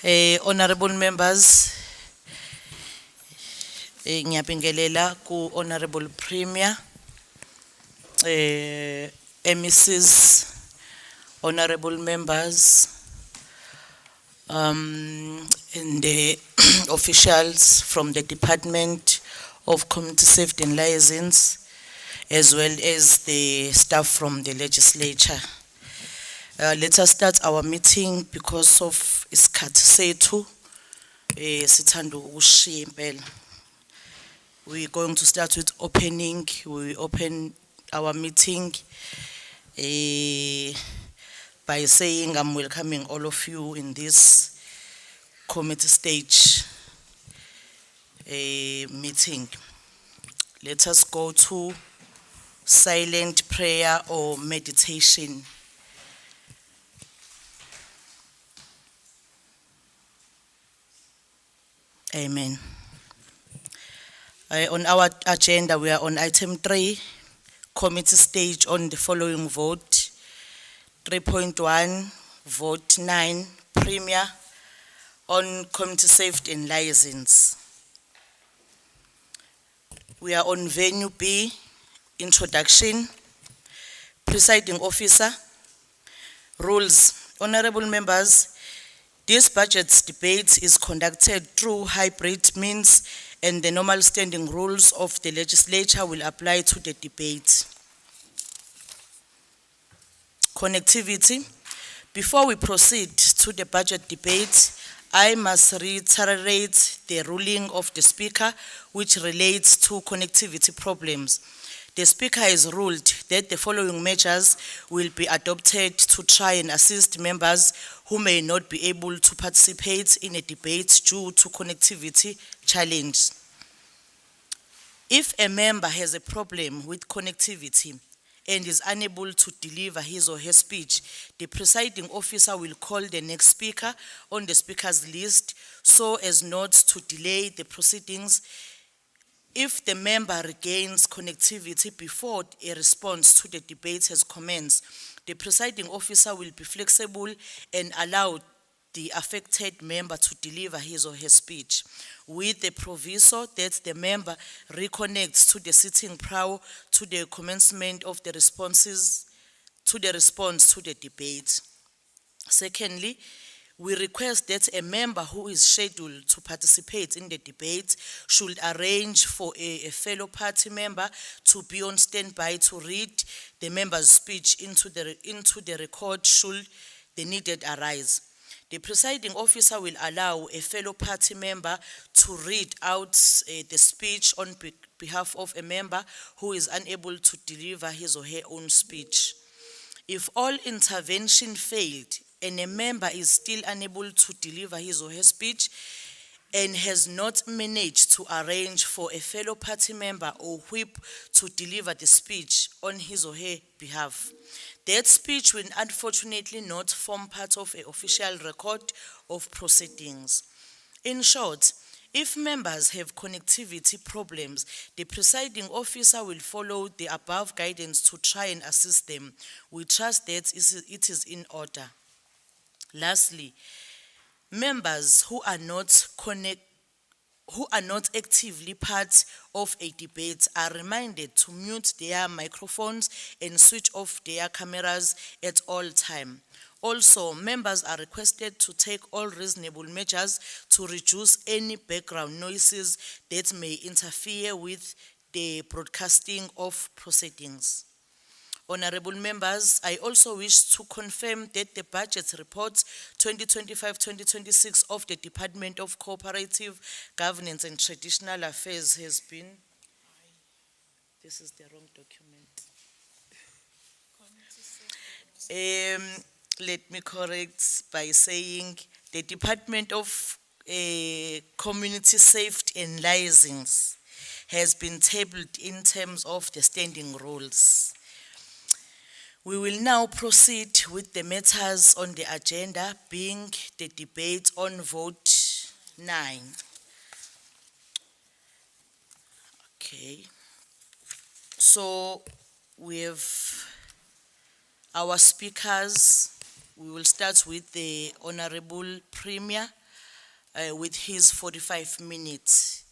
Honorable members, ngiyabingelela ku Honorable Premier, MECs, honorable members, and the officials from the Department of Community Safety and Liaisons, as well as the staff from the legislature. Let us start our meeting because of isikhathi sethu sithanda ukushiya impela. We're going to start with opening. We open our meeting by saying I'm welcoming all of you in this committee stage meeting. Let us go to silent prayer or meditation. Amen. On our agenda, we are on item 3, committee stage on the following vote. 3.1, vote 9, Premier on community safety and liaisons. We are on venue B, introduction, presiding officer, rules. Honorable members, this budget debate is conducted through hybrid means, and the normal standing rules of the legislature will apply to the debate. Connectivity. Before we proceed to the budget debate, I must reiterate the ruling of the Speaker which relates to connectivity problems. The Speaker has ruled that the following measures will be adopted to try and assist members who may not be able to participate in a debate due to connectivity challenge. If a member has a problem with connectivity and is unable to deliver his or her speech, the presiding officer will call the next speaker on the speaker's list so as not to delay the proceedings. If the member regains connectivity before a response to the debate has commenced, the presiding officer will be flexible and allow the affected member to deliver his or her speech, with the proviso that the member reconnects to the sitting prior to the commencement of the response to the debate. Secondly, we request that a member who is scheduled to participate in the debate should arrange for a fellow party member to be on standby to read the member's speech into the record should the needed arise. The presiding officer will allow a fellow party member to read out the speech on behalf of a member who is unable to deliver his or her own speech. If all intervention failed and a member is still unable to deliver his or her speech and has not managed to arrange for a fellow party member or whip to deliver the speech on his or her behalf, that speech will unfortunately not form part of an official record of proceedings. In short, if members have connectivity problems, the presiding officer will follow the above guidance to try and assist them. We trust that it is in order. Lastly, members who are not actively part of a debate are reminded to mute their microphones and switch off their cameras at all times. Also, members are requested to take all reasonable measures to reduce any background noises that may interfere with the broadcasting of proceedings. Honorable members, I also wish to confirm that the budget report 2025-2026 of the Department of Cooperative Governance and Traditional Affairs has been... This is the wrong document. Let me correct by saying the Department of Community Safety and Liaisons has been tabled in terms of the standing rules. We will now proceed with the matters on the agenda, being the debate on vote 9. Okay. So we have our speakers. We will start with the Honorable Premier with his 45 minutes.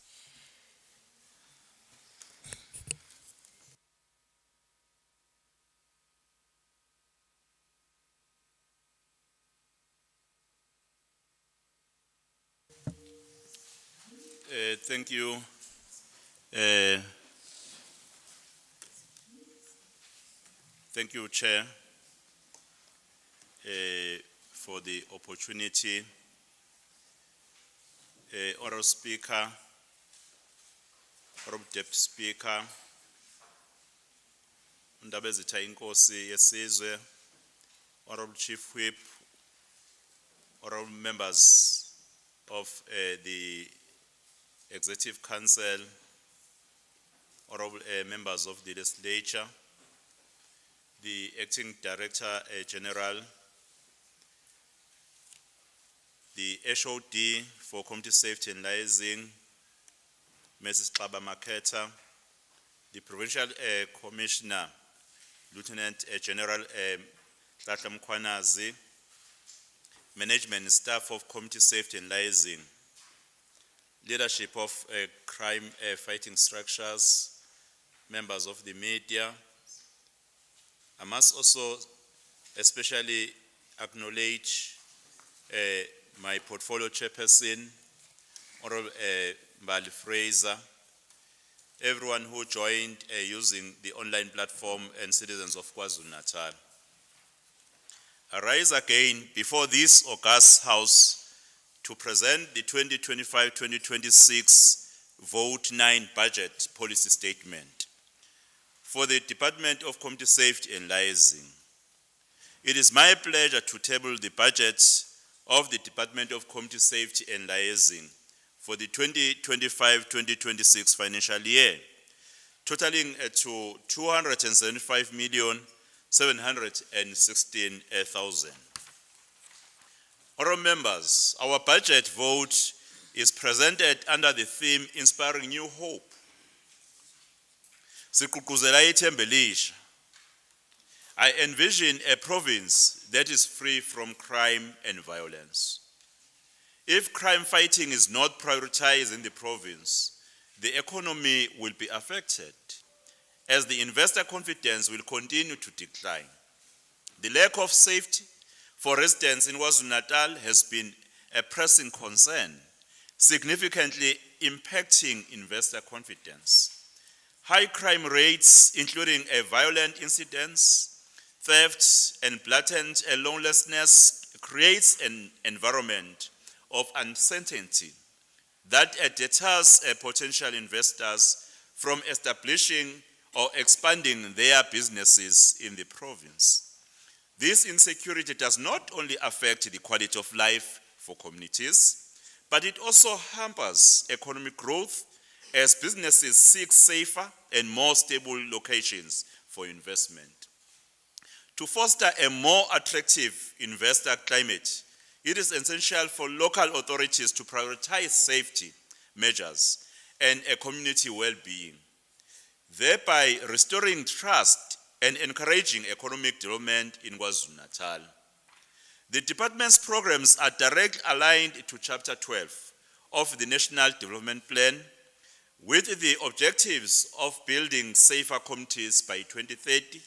Thank you. Uh, Thank you, Chair, for the opportunity. Honorable Speaker, Honorable Deputy Speaker, Undabezitha Inkosi yesizwe, Honorable Chief Whip, Honorable members of the Executive Council, Honorable members of the Legislature, the Acting Director General, the HOD for Community Safety and Liaising, Mrs. Xaba Maketa, the Provincial Commissioner, Lieutenant General Tlatla Mkhwanazi, management and staff of Community Safety and Liaising, leadership of crime fighting structures, members of the media. I must also especially acknowledge my portfolio chairperson, Honorable Mbali Fraser, everyone who joined using the online platform, and citizens of KwaZulu-Natal. I rise again before this august House to present the 2025-2026 Vote 9 Budget Policy Statement for the Department of Community Safety and Liaising. It is my pleasure to table the budget of the Department of Community Safety and Liaising for the 2025-2026 financial year, totaling to 275,716,000. Honourable members, our budget vote is presented under the theme Inspiring New Hope. Siqhuqhuzela ithemba elisha. I envision a province that is free from crime and violence. If crime fighting is not prioritized in the province, the economy will be affected, as the investor confidence will continue to decline. The lack of safety for residents in KwaZulu-Natal has been a pressing concern, significantly impacting investor confidence. High crime rates, including violent incidents, thefts, and blatant lawlessness, creates an environment of uncertainty that deters potential investors from establishing or expanding their businesses in the province. This insecurity does not only affect the quality of life for communities, but it also hampers economic growth as businesses seek safer and more stable locations for investment. To foster a more attractive investor climate, it is essential for local authorities to prioritize safety measures and community well-being, thereby restoring trust and encouraging economic development in KwaZulu-Natal. The department's programs are directly aligned to Chapter 12 of the National Development Plan, with the objectives of building safer communities by 2030,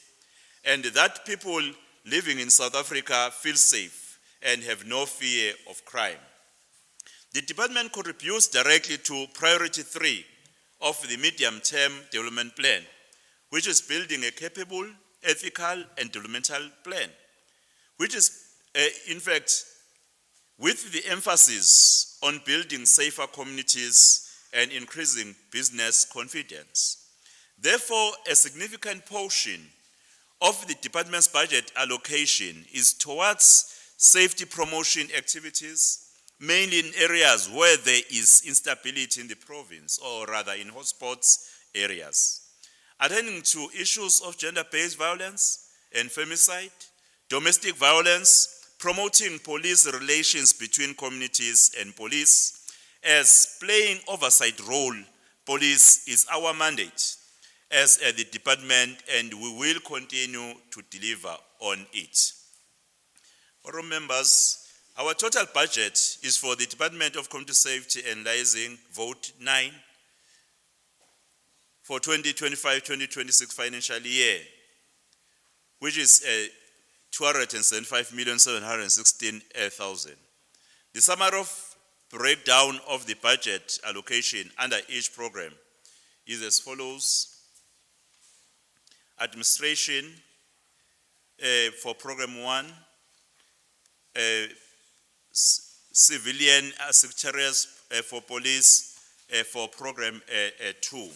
and that people living in South Africa feel safe and have no fear of crime. The department contributes directly to Priority 3 of the Medium-Term Development Plan, which is building a capable, ethical, and developmental plan, which is, in fact, with the emphasis on building safer communities and increasing business confidence. Therefore, a significant portion of the department's budget allocation is towards safety promotion activities, mainly in areas where there is instability in the province, or rather in hotspots areas. Attending to issues of gender-based violence and femicide, domestic violence, promoting police relations between communities and police, as playing oversight role, police is our mandate as the department, and we will continue to deliver on it. Honourable members, Our total budget is for the Department of Community Safety and Liaising, vote 9, for 2025-2026 financial year, which is 275,716,000. The summary of breakdown of the budget allocation under each program is as follows. Administration for program 1, civilian secretaries for police for program 2.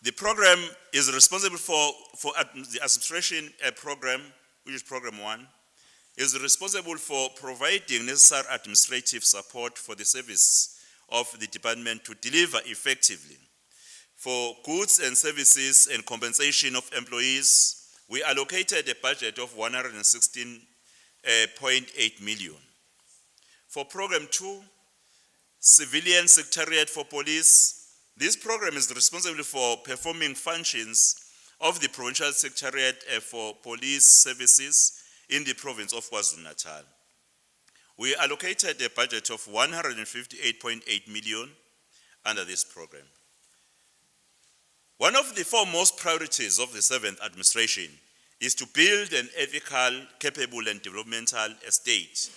The program is responsible for the administration program, which is program 1, is responsible for providing necessary administrative support for the service of the department to deliver effectively. For goods and services and compensation of employees, we allocated a budget of 116.8 million. For program 2, civilian secretariat for police, this program is responsible for performing functions of the Provincial Secretariat for Police Services in the province of KwaZulu-Natal. We allocated a budget of 158.8 million under this program. One of the foremost priorities of the 7th administration is to build an ethical, capable and developmental state.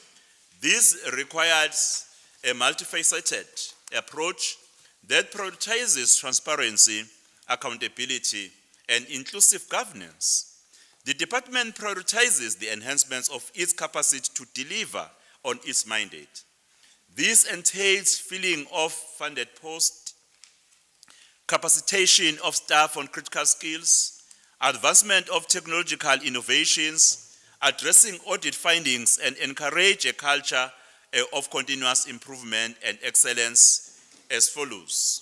This requires a multifaceted approach that prioritizes transparency, accountability, and inclusive governance. The department prioritizes the enhancements of its capacity to deliver on its mandate. This entails filling of funded posts, capacitation of staff on critical skills, advancement of technological innovations, addressing audit findings, and encourage a culture of continuous improvement and excellence as follows.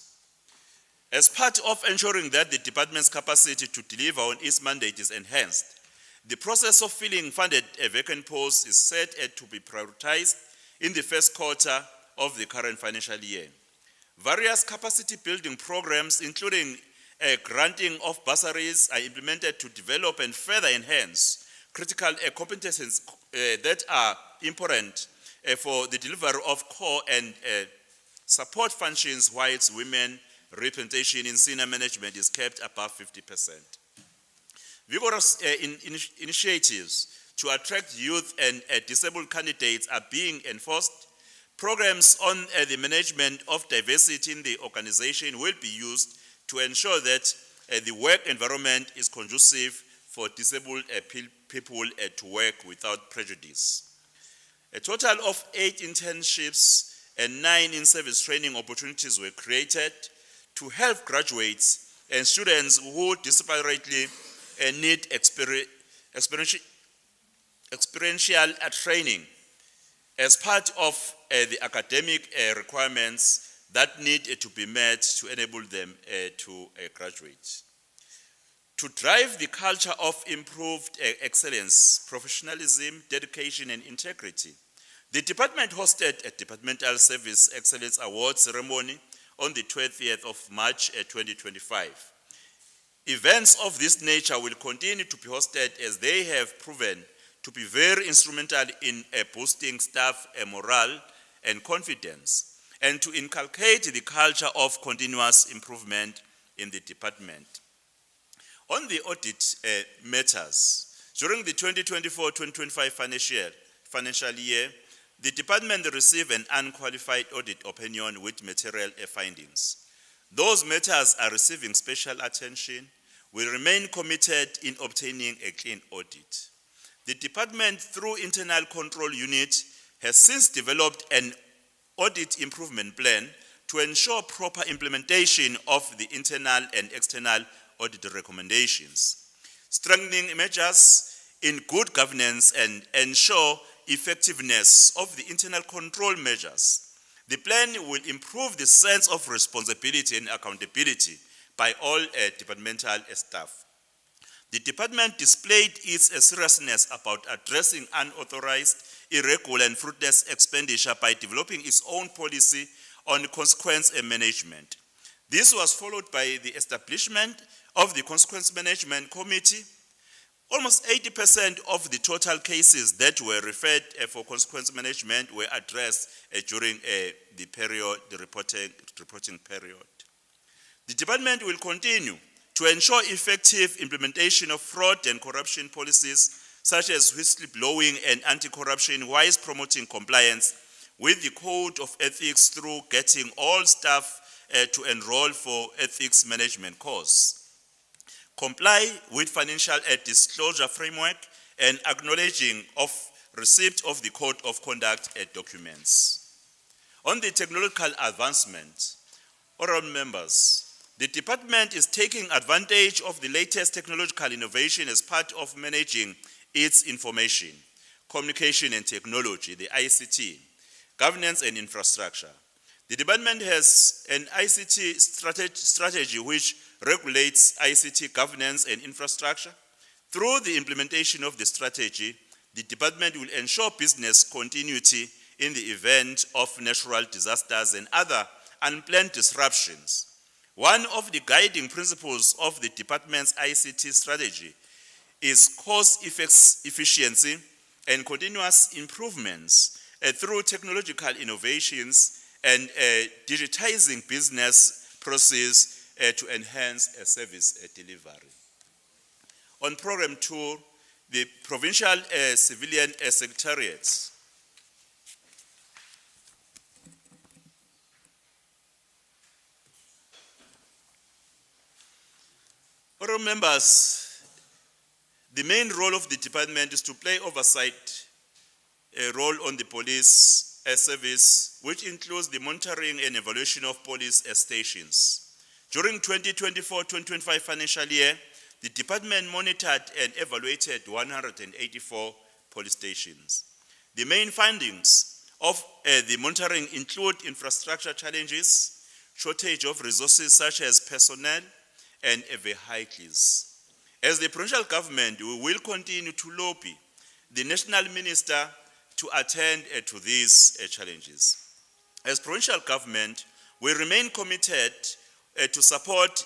As part of ensuring that the department's capacity to deliver on its mandate is enhanced, the process of filling funded vacant posts is set to be prioritized in the first quarter of the current financial year. Various capacity building programs, including granting of bursaries, are implemented to develop and further enhance critical competencies that are important for the delivery of core and support functions, whilst women representation in senior management is kept above 50%. Vigorous initiatives to attract youth and disabled candidates are being enforced. Programs on the management of diversity in the organization will be used to ensure that the work environment is conducive for disabled people to work without prejudice. A total of 8 internships and 9 in-service training opportunities were created to help graduates and students who disparately need experiential training as part of the academic requirements that need to be met to enable them to graduate. To drive the culture of improved excellence, professionalism, dedication, and integrity, the department hosted a Departmental Service Excellence Award ceremony on the 20th of March 2025. Events of this nature will continue to be hosted as they have proven to be very instrumental in boosting staff morale and confidence, and to inculcate the culture of continuous improvement in the department. On the audit matters, during the 2024-2025 financial year, the department received an unqualified audit opinion with material findings. Those matters are receiving special attention. We remain committed in obtaining a clean audit. The department, through Internal Control Unit, has since developed an audit improvement plan to ensure proper implementation of the internal and external audit recommendations, strengthening measures in good governance and ensure effectiveness of the internal control measures. The plan will improve the sense of responsibility and accountability by all departmental staff. The department displayed its seriousness about addressing unauthorized, irregular, and fruitless expenditure by developing its own policy on consequence management. This was followed by the establishment of the Consequence Management Committee. Almost 80% of the total cases that were referred for consequence management were addressed during the reporting period. The department will continue to ensure effective implementation of fraud and corruption policies such as whistleblowing and anti-corruption, whilst promoting compliance with the Code of Ethics through getting all staff to enroll for ethics management course. Comply with financial disclosure framework and acknowledging of receipt of the Code of Conduct documents. On the technological advancement, honorable members, the department is taking advantage of the latest technological innovation as part of managing its information, communication and technology, the ICT, governance and infrastructure. The department has an ICT strategy which regulates ICT governance and infrastructure. Through the implementation of the strategy, the department will ensure business continuity in the event of natural disasters and other unplanned disruptions. One of the guiding principles of the department's ICT strategy is cost efficiency and continuous improvements through technological innovations and digitizing business process to enhance service delivery. On Program 2, the Provincial Civilian Secretariats. Honourable members, the main role of the department is to play oversight role on the police service, which includes the monitoring and evaluation of police stations. During 2024-2025 financial year, the department monitored and evaluated 184 police stations. The main findings of the monitoring include infrastructure challenges, shortage of resources such as personnel and vehicles. As the provincial government, we will continue to lobby the national minister to attend to these challenges. As provincial government, we remain committed to support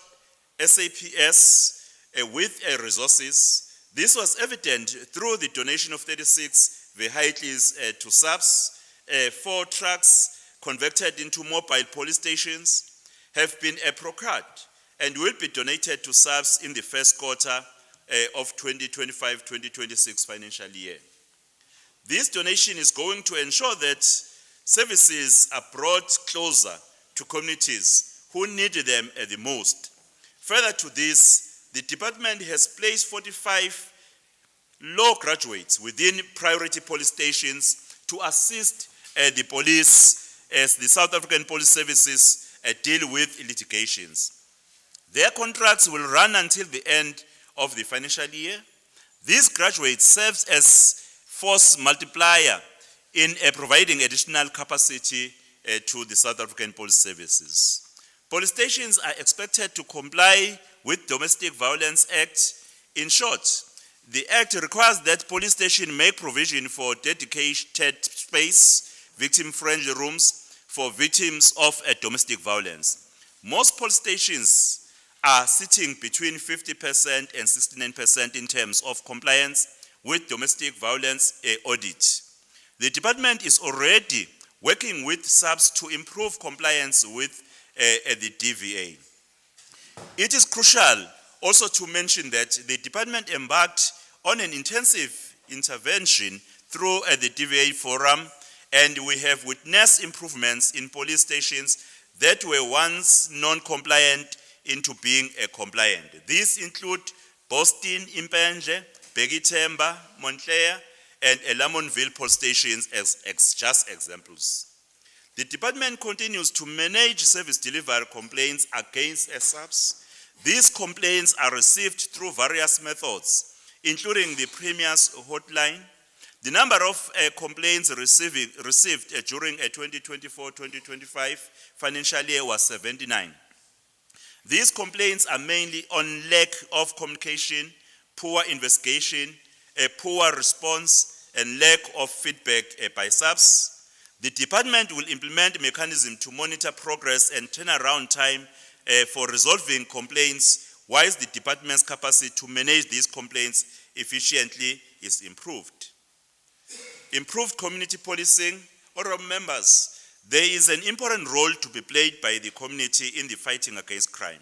SAPS with resources. This was evident through the donation of 36 vehicles to SAPS. 4 trucks converted into mobile police stations have been procured and will be donated to SAPS in the first quarter of 2025-2026 financial year. This donation is going to ensure that services are brought closer to communities who need them the most. Further to this, the department has placed 45 law graduates within priority police stations to assist the police as the South African Police Services deal with litigations. Their contracts will run until the end of the financial year. These graduates serve as force multiplier in providing additional capacity to the South African Police Services. Police stations are expected to comply with Domestic Violence Act. In short, the Act requires that police stations make provision for dedicated space, victim-friendly rooms for victims of domestic violence. Most police stations are sitting between 50% and 69% in terms of compliance with domestic violence audit. The department is already working with SAPS to improve compliance with the DVA. It is crucial also to mention that the department embarked on an intensive intervention through the DVA forum, and we have witnessed improvements in police stations that were once non-compliant into being compliant. These include Boston, Impenje, Begitemba, Montclair, and Lamontville police stations as just examples. The department continues to manage service delivery complaints against SAPS. These complaints are received through various methods, including the Premier's hotline. The number of complaints received during a 2024-2025 financial year was 79. These complaints are mainly on lack of communication, poor investigation, a poor response, and lack of feedback by SAPS. The department will implement a mechanism to monitor progress and turnaround time for resolving complaints whilst the department's capacity to manage these complaints efficiently is improved. Improved community policing. Honourable members, there is an important role to be played by the community in the fighting against crime.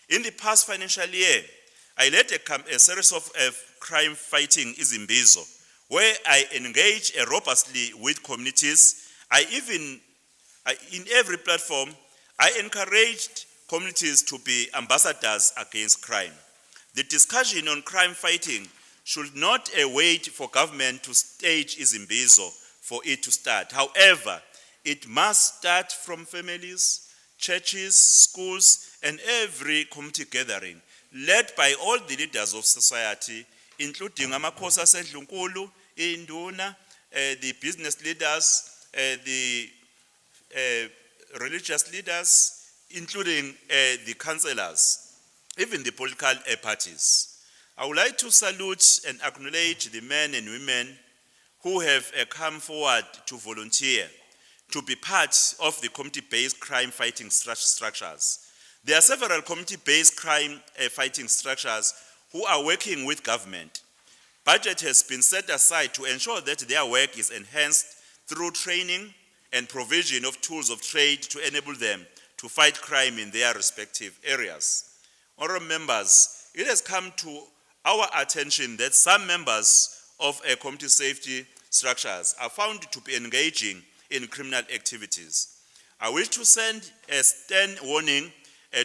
In the past financial year, I led a series of crime fighting izimbizo, where I engage robustly with communities. In every platform, I encouraged communities to be ambassadors against crime. The discussion on crime fighting should not wait for government to stage izimbizo for it to start. However, it must start from families, churches, schools, and every community gathering, led by all the leaders of society, including amakhosi asendlunkulu, induna, the business leaders, the religious leaders, including the councillors, even the political parties. I would like to salute and acknowledge the men and women who have come forward to volunteer to be part of the community-based crime fighting structures. There are several community-based crime fighting structures who are working with government. Budget has been set aside to ensure that their work is enhanced through training and provision of tools of trade to enable them to fight crime in their respective areas. Honourable members, it has come to our attention that some members of community safety structures are found to be engaging in criminal activities. I wish to send a stern warning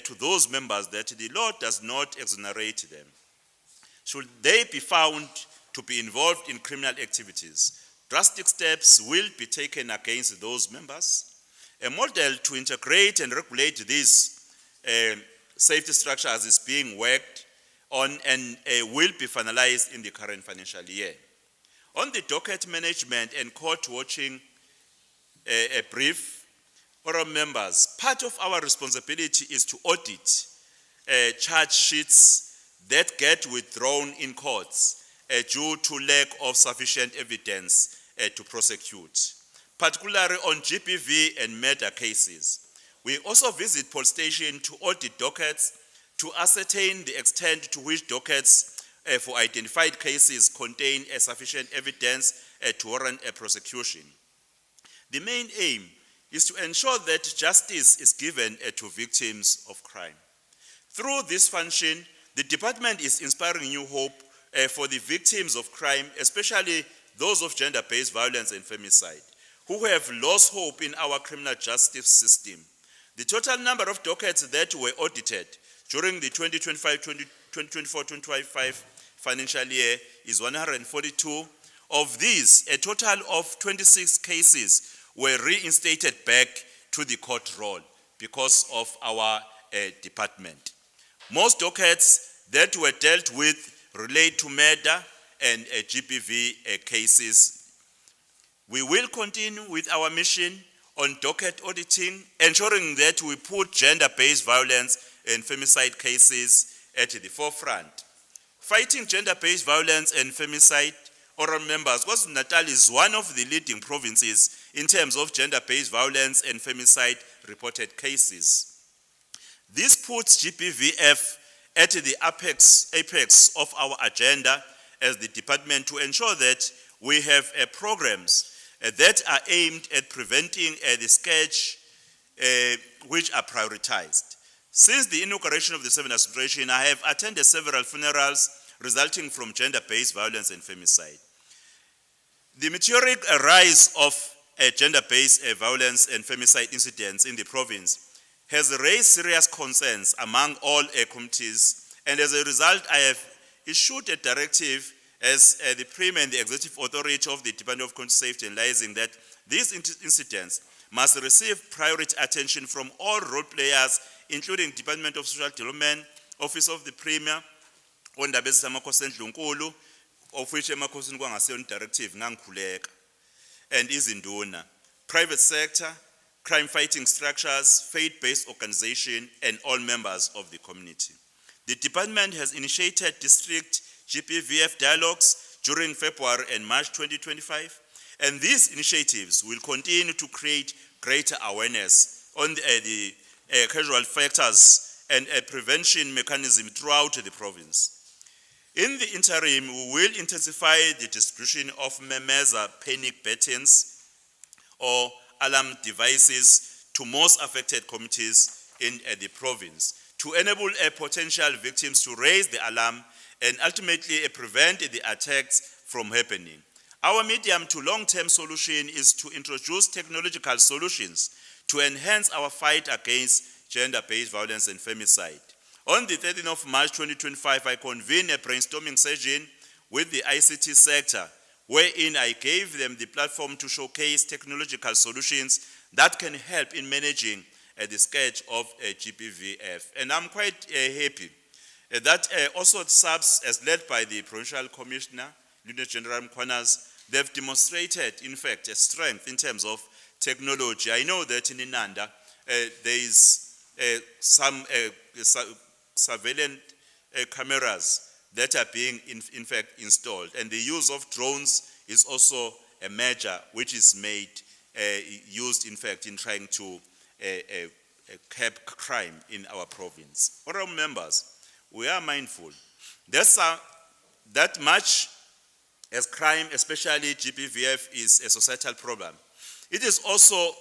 to those members that the law does not exonerate them. Should they be found to be involved in criminal activities, drastic steps will be taken against those members. A model to integrate and regulate these safety structures is being worked on and will be finalized in the current financial year. On the docket management and court watching a brief, honourable members, part of our responsibility is to audit charge sheets that get withdrawn in courts due to lack of sufficient evidence to prosecute, particularly on GBV and murder cases. We also visit police stations to audit dockets to ascertain the extent to which dockets for identified cases contain sufficient evidence to warrant a prosecution. The main aim is to ensure that justice is given to victims of crime. Through this function, the department is inspiring new hope for the victims of crime, especially those of gender-based violence and femicide, who have lost hope in our criminal justice system. The total number of dockets that were audited during the 2024-2025 financial year is 142. Of these, a total of 26 cases were reinstated back to the court roll because of our department. Most dockets that were dealt with relate to murder and GBV cases. We will continue with our mission on docket auditing, ensuring that we put gender-based violence and femicide cases at the forefront. Fighting gender-based violence and femicide, honourable members, KwaZulu-Natal is one of the leading provinces in terms of gender-based violence and femicide reported cases. This puts GBVF at the apex of our agenda as the department to ensure that we have programs that are aimed at preventing the scourge which are prioritized. Since the inauguration of the 7th administration, I have attended several funerals resulting from gender-based violence and femicide. The meteoric rise of gender-based violence and femicide incidents in the province has raised serious concerns among all communities, and as a result, I have issued a directive as the Premier and the Executive Authority of the Department of Community Safety and Liaising that these incidents must receive priority attention from all role players, including Department of Social Development, Office of the Premier, ondaba ezisamakhosi endlunkulu, of which emakhosini kwangaseyona directive ngangikhuleka, and izinduna, private sector, crime fighting structures, faith-based organization, and all members of the community. The department has initiated district GBVF dialogues during February and March 2025, and these initiatives will continue to create greater awareness on the casual factors and a prevention mechanism throughout the province. In the interim, we will intensify the distribution of MEMESA panic buttons or alarm devices to most affected communities in the province to enable potential victims to raise the alarm and ultimately prevent the attacks from happening. Our medium to long-term solution is to introduce technological solutions to enhance our fight against gender-based violence and femicide. On the 13th of March 2025, I convened a brainstorming session with the ICT sector, wherein I gave them the platform to showcase technological solutions that can help in managing the scourge of GBVF. And I'm quite happy that also SAPS, as led by the Provincial Commissioner, Lieutenant General Mkwanas, they've demonstrated, in fact, a strength in terms of technology. I know that in Inanda, there is some surveillance cameras that are being, in fact, installed. And the use of drones is also a measure which is made, used, in fact, in trying to curb crime in our province. Honorable members, we are mindful that much as crime, especially GBVF, is a societal problem. It is also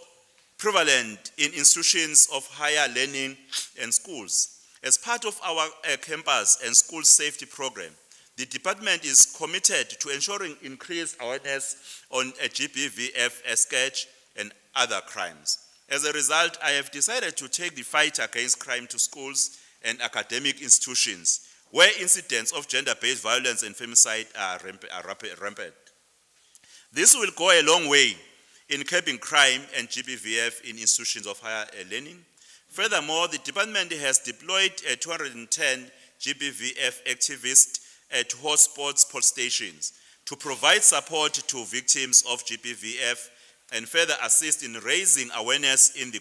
prevalent in institutions of higher learning and schools. As part of our campus and school safety program, the department is committed to ensuring increased awareness on GBVF, scourge, and other crimes. As a result, I have decided to take the fight against crime to schools and academic institutions where incidents of gender-based violence and femicide are rampant. This will go a long way in curbing crime and GBVF in institutions of higher learning. Furthermore, the department has deployed 210 GBVF activists at hotspots police stations to provide support to victims of GBVF and further assist in raising awareness in the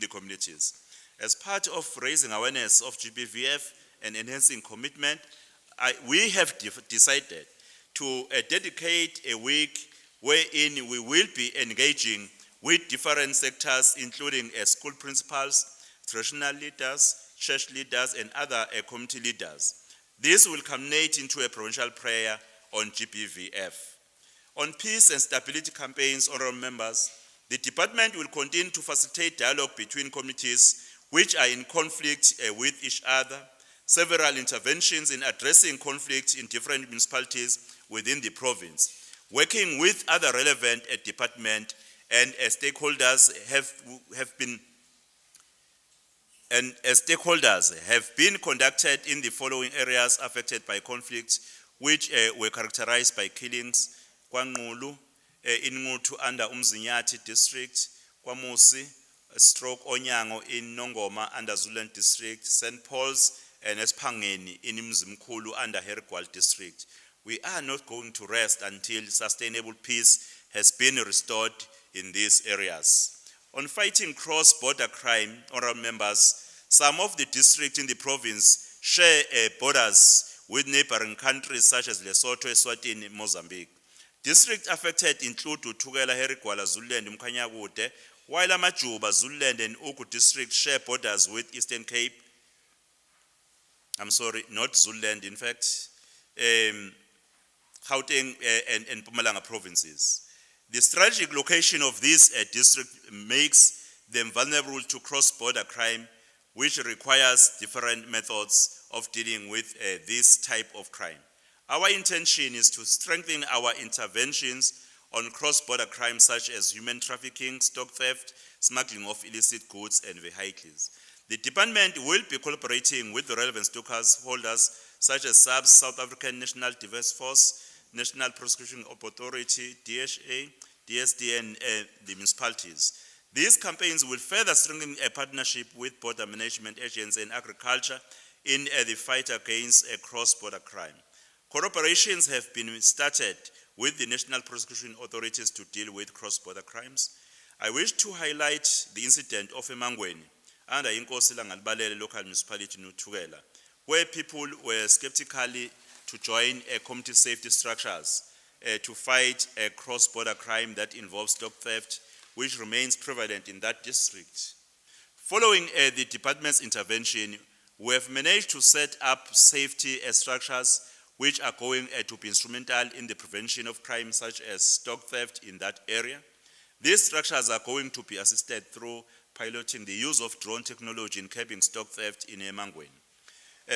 communities. As part of raising awareness of GBVF and enhancing commitment, we have decided to dedicate a week wherein we will be engaging with different sectors, including school principals, traditional leaders, church leaders, and other community leaders. This will culminate into a provincial prayer on GBVF. On peace and stability campaigns, honorable members, the department will continue to facilitate dialogue between communities which are in conflict with each other, several interventions in addressing conflicts in different municipalities within the province, working with other relevant departments and stakeholders have been conducted in the following areas affected by conflicts, which were characterized by killings: KwaNgqulu, in Ngutu under Umzinyati district, KwaMusi, stroke Onyango in Nongoma under Zululand district, St. Paul's and Espangeni in Mzimkhulu under Herigwal district. We are not going to rest until sustainable peace has been restored in these areas. On fighting cross-border crime, honorable members, some of the districts in the province share borders with neighboring countries such as Lesotho, Eswatini, Mozambique. Districts affected include Uthukela, Herigwala, Zululand, Mkhanyakude, while Amajuba, Zululand, and Uku districts share borders with Eastern Cape. I'm sorry, not Zululand, in fact, Gauteng and Mpumalanga provinces. The strategic location of this district makes them vulnerable to cross-border crime, which requires different methods of dealing with this type of crime. Our intention is to strengthen our interventions on cross-border crimes such as human trafficking, stock theft, smuggling of illicit goods, and vehicles. The department will be collaborating with the relevant stakeholders such as SAPS, South African National Defence Force, National Prosecution Authority, DHA, DSD, and the municipalities. These campaigns will further strengthen a partnership with border management agents and agriculture in the fight against cross-border crime. Cooperations have been started with the national prosecution authorities to deal with cross-border crimes. I wish to highlight the incident of Emangweni under Inkosi Langalbalele local municipality in Uthukela, where people were skeptically to join community safety structures to fight a cross-border crime that involves stock theft, which remains prevalent in that district. Following the department's intervention, we have managed to set up safety structures which are going to be instrumental in the prevention of crime such as stock theft in that area. These structures are going to be assisted through piloting the use of drone technology in curbing stock theft in Emangweni.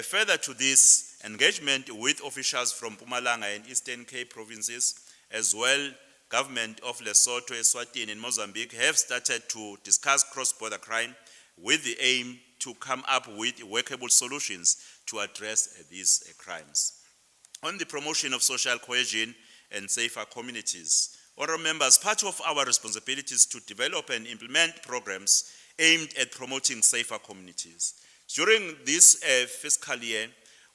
Further to this, engagement with officials from Mpumalanga and Eastern Cape provinces, as well government of Lesotho, Eswatini and Mozambique have started to discuss cross-border crime with the aim to come up with workable solutions to address these crimes. On the promotion of social cohesion and safer communities, honourable members, part of our responsibilities to develop and implement programs aimed at promoting safer communities. During this fiscal year,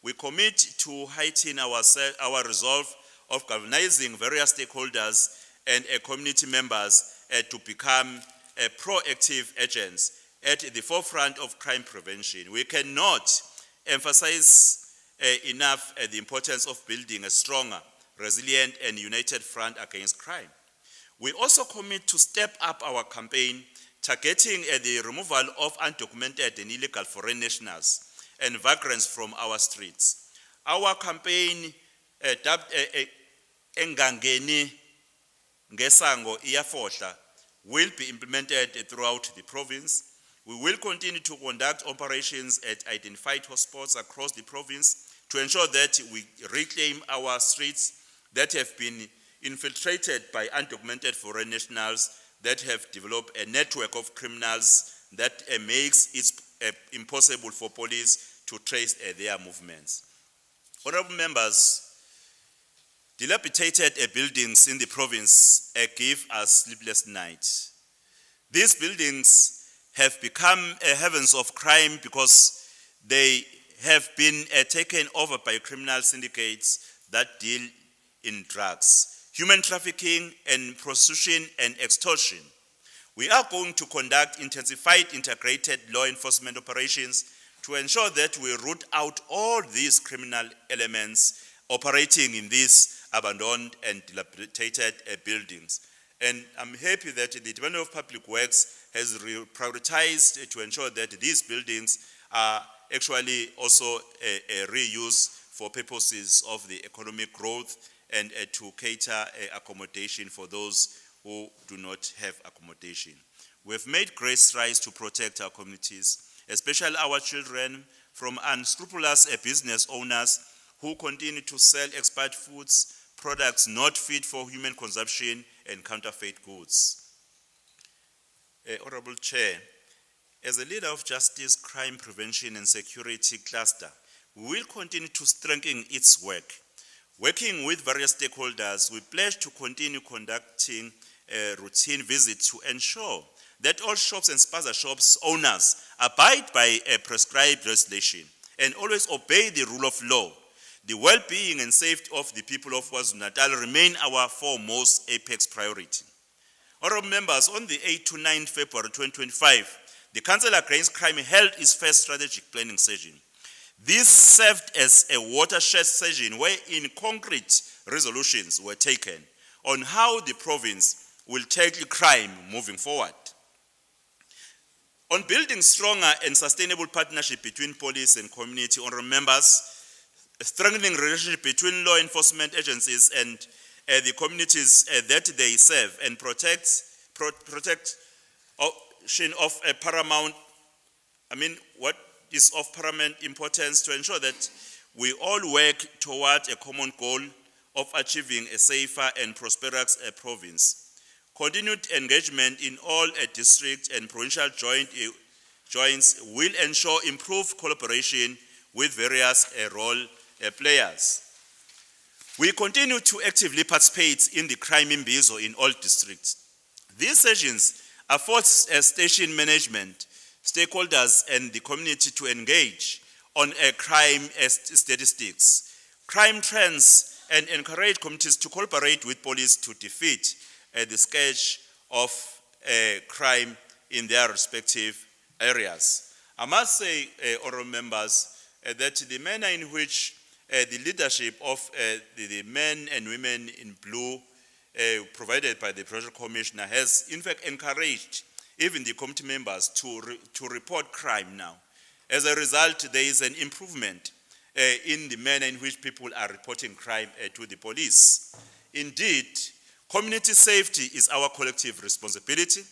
we commit to heighten our resolve of galvanizing various stakeholders and community members to become proactive agents at the forefront of crime prevention. We cannot emphasize enough the importance of building a stronger, resilient and united front against crime. We also commit to step up our campaign targeting the removal of undocumented and illegal foreign nationals and vagrants from our streets. Our campaign dubbed Engangeni Ngesango Iyafohla will be implemented throughout the province. We will continue to conduct operations at identified hotspots across the province to ensure that we reclaim our streets that have been infiltrated by undocumented foreign nationals that have developed a network of criminals that makes it impossible for police to trace their movements. Honourable members, dilapidated buildings in the province give us sleepless nights. These buildings have become heavens of crime because they have been taken over by criminal syndicates that deal in drugs, human trafficking and prostitution and extortion. We are going to conduct intensified integrated law enforcement operations to ensure that we root out all these criminal elements operating in these abandoned and dilapidated buildings. And I'm happy that the Department of Public Works has prioritized to ensure that these buildings are actually also reused for purposes of the economic growth and to cater accommodation for those who do not have accommodation. We have made great strides to protect our communities, especially our children, from unscrupulous business owners who continue to sell expired foods, products not fit for human consumption, and counterfeit goods. Honorable Chair, as a leader of Justice, Crime Prevention and Security Cluster, we will continue to strengthen its work. Working with various stakeholders, we pledge to continue conducting routine visits to ensure that all shops and spaza shops owners abide by prescribed legislation and always obey the rule of law. The well-being and safety of the people of KwaZulu-Natal remain our foremost apex priority. Honourable members, on the 8th to 9th February 2025, the Council Against Crime held its first strategic planning session. This served as a watershed session wherein concrete resolutions were taken on how the province will tackle crime moving forward. On building stronger and sustainable partnership between police and community, honourable members, strengthening relationship between law enforcement agencies and the communities that they serve and protection of paramount, what is of paramount importance to ensure that we all work towards a common goal of achieving a safer and prosperous province. Continued engagement in all district and provincial joints will ensure improved collaboration with various role players. We continue to actively participate in the crime imbizo in all districts. These sessions afford station management, stakeholders and the community to engage on crime statistics, crime trends, and encourage communities to collaborate with police to defeat the scourge of crime in their respective areas. I must say, honourable members, that the manner in which the leadership of the men and women in blue provided by the Presidential Commissioner has in fact encouraged even the committee members, to report crime now. As a result, there is an improvement in the manner in which people are reporting crime to the police. Indeed, community safety is our collective responsibility.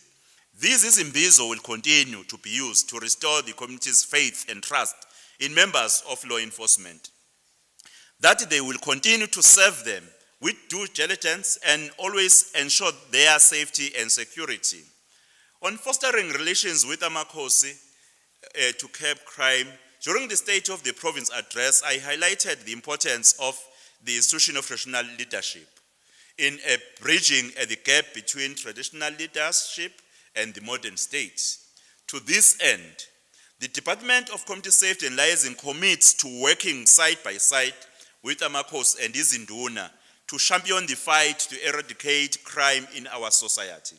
This Izimbizo will continue to be used to restore the community's faith and trust in members of law enforcement. That they will continue to serve them with due diligence and always ensure their safety and security. On fostering relations with Amakosi to curb crime, during the State of the Province address, I highlighted the importance of the institution of traditional leadership in bridging the gap between traditional leadership and the modern state. To this end, the Department of Community Safety and Liaison commits to working side by side with Amakosi and Izinduna to champion the fight to eradicate crime in our society.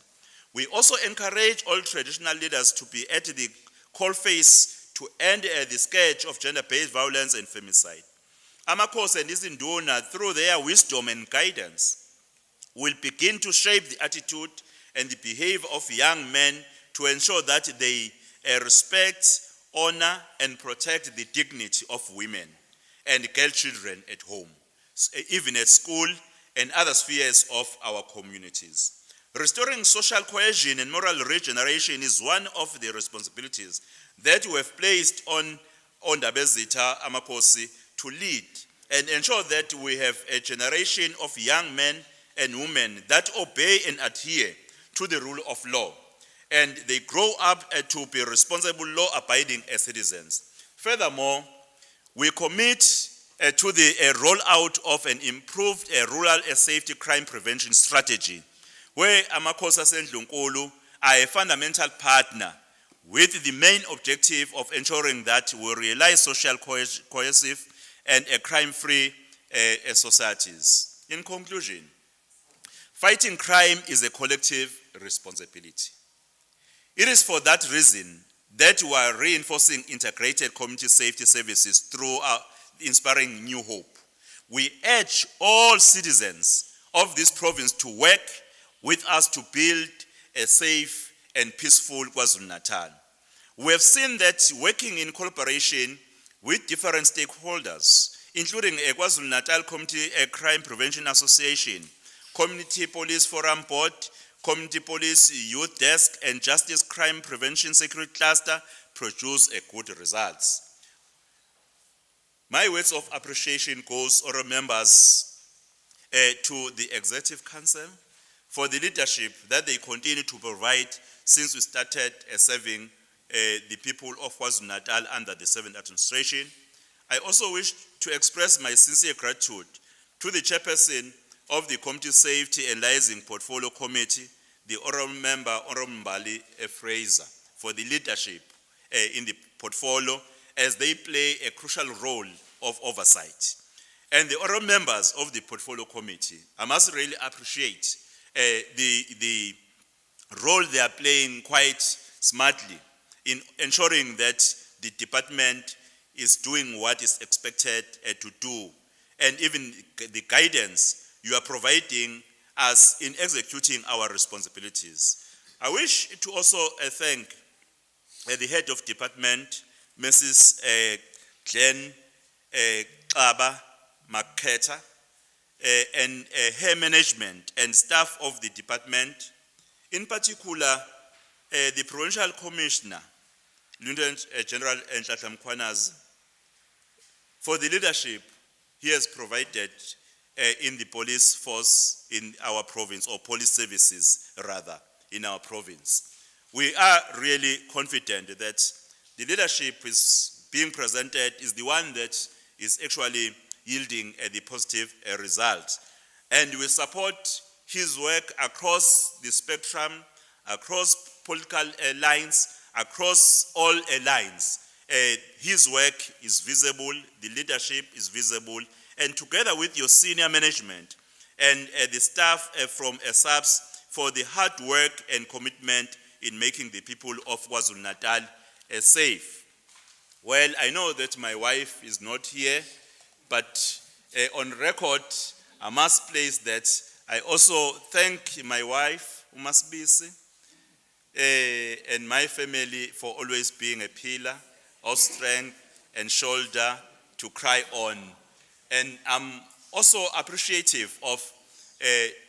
We also encourage all traditional leaders to be at the coalface to end the scourge of gender-based violence and femicide. Amakosi and Izinduna, through their wisdom and guidance, will begin to shape the attitude and the behavior of young men to ensure that they respect, honor, and protect the dignity of women and girl children at home, even at school and other spheres of our communities. Restoring social cohesion and moral regeneration is one of the responsibilities that we have placed on Ndabezitha Amakosi to lead and ensure that we have a generation of young men and women that obey and adhere to the rule of law, and they grow up to be responsible, law-abiding citizens. Furthermore, we commit to the rollout of an improved rural safety crime prevention strategy, where Amakosi Sendlunkulu are a fundamental partner with the main objective of ensuring that we realize social cohesive and crime-free societies. In conclusion, fighting crime is a collective responsibility. It is for that reason that we are reinforcing integrated community safety services through inspiring new hope. We urge all citizens of this province to work with us to build a safe and peaceful KwaZulu-Natal. We have seen that working in cooperation with different stakeholders, including a KwaZulu-Natal Community Crime Prevention Association, Community Police Forum Board, Community Police Youth Desk, and Justice Crime Prevention Security Cluster, produce good results. My words of appreciation goes, honorable members, to the Executive Council for the leadership that they continue to provide since we started serving the people of KwaZulu-Natal under the 7th administration. I also wish to express my sincere gratitude to the chairperson of the Community Safety and Liaison Portfolio Committee, the honorable member, Honorable Mbali Fraser, for the leadership in the portfolio as they play a crucial role of oversight. And the honorable members of the portfolio committee, I must really appreciate the role they are playing quite smartly in ensuring that the department is doing what is expected to do, and even the guidance you are providing us in executing our responsibilities. I wish to also thank the head of department, Mrs. Glenn Aba Maketa, and her management and staff of the department, in particular the Provincial Commissioner, Lieutenant General Nhlanhla Mkhwanazi, for the leadership he has provided in the police force in our province, or police services rather, in our province. We are really confident that the leadership is being presented is the one that is actually yielding the positive result. And we support his work across the spectrum, across political lines, across all lines. His work is visible, the leadership is visible, and together with your senior management and the staff from SAPS for the hard work and commitment in making the people of KwaZulu-Natal safe. Well, I know that my wife is not here, but on record, I must place that I also thank my wife, Umasbisi, and my family for always being a pillar of strength and shoulder to cry on. And I'm also appreciative of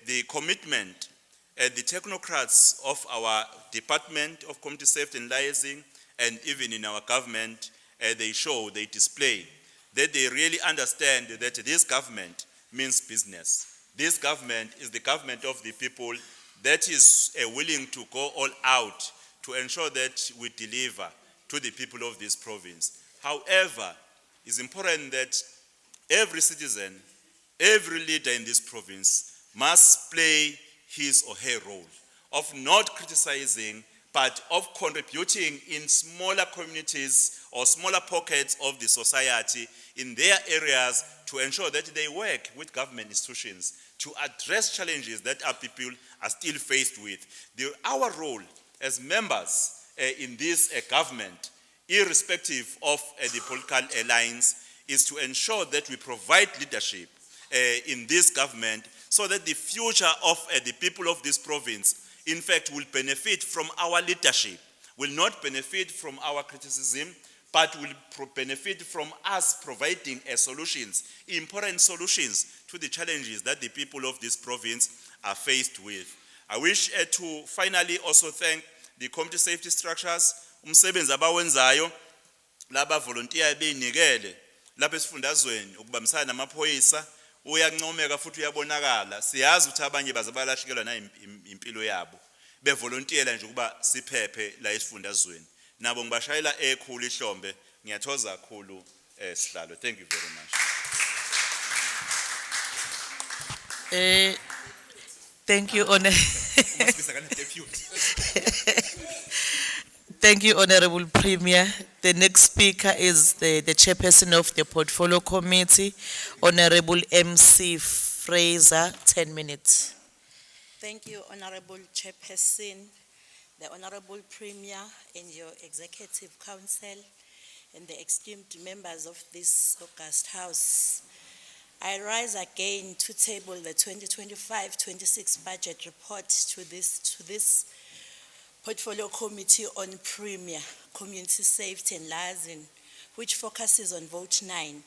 the commitment the technocrats of our Department of Community Safety and Liaising, and even in our government, they display that they really understand that this government means business. This government is the government of the people that is willing to go all out to ensure that we deliver to the people of this province. However, it's important that every citizen, every leader in this province must play his or her role of not criticizing, but of contributing in smaller communities or smaller pockets of the society in their areas to ensure that they work with government institutions to address challenges that our people are still faced with. Our role as members in this government, irrespective of the political alliance, is to ensure that we provide leadership in this government so that the future of the people of this province, in fact, will benefit from our leadership, will not benefit from our criticism, but will benefit from us providing solutions, important solutions to the challenges that the people of this province are faced with. I wish to finally also thank the community safety structures, umsebenzi abawenzayo, laba volunteer beyinikele, lapha esifundazweni ukubambisana namaphoyisa, uyancomeka futhi uyabonakala. Siyazi ukuthi abanye bazabalashikelwa na impilo yabo. Bevolunteer nje ukuba siphephe la esifundazweni. Nabo ngibashayela ekhulu ihlombe. Ngiyathoza kakhulu sihlalo. Thank you very much. Thank you, Thank you, Honorable Premier. The next speaker is the chairperson of the Portfolio Committee, Honorable MC Fraser, 10 minutes. Thank you, Honorable Chairperson, the Honorable Premier and your Executive Council, and the esteemed members of this august House. I rise again to table the 2025-26 budget report to this Portfolio Committee on Premier, Community Safety and Liaising, which focuses on Vote 9,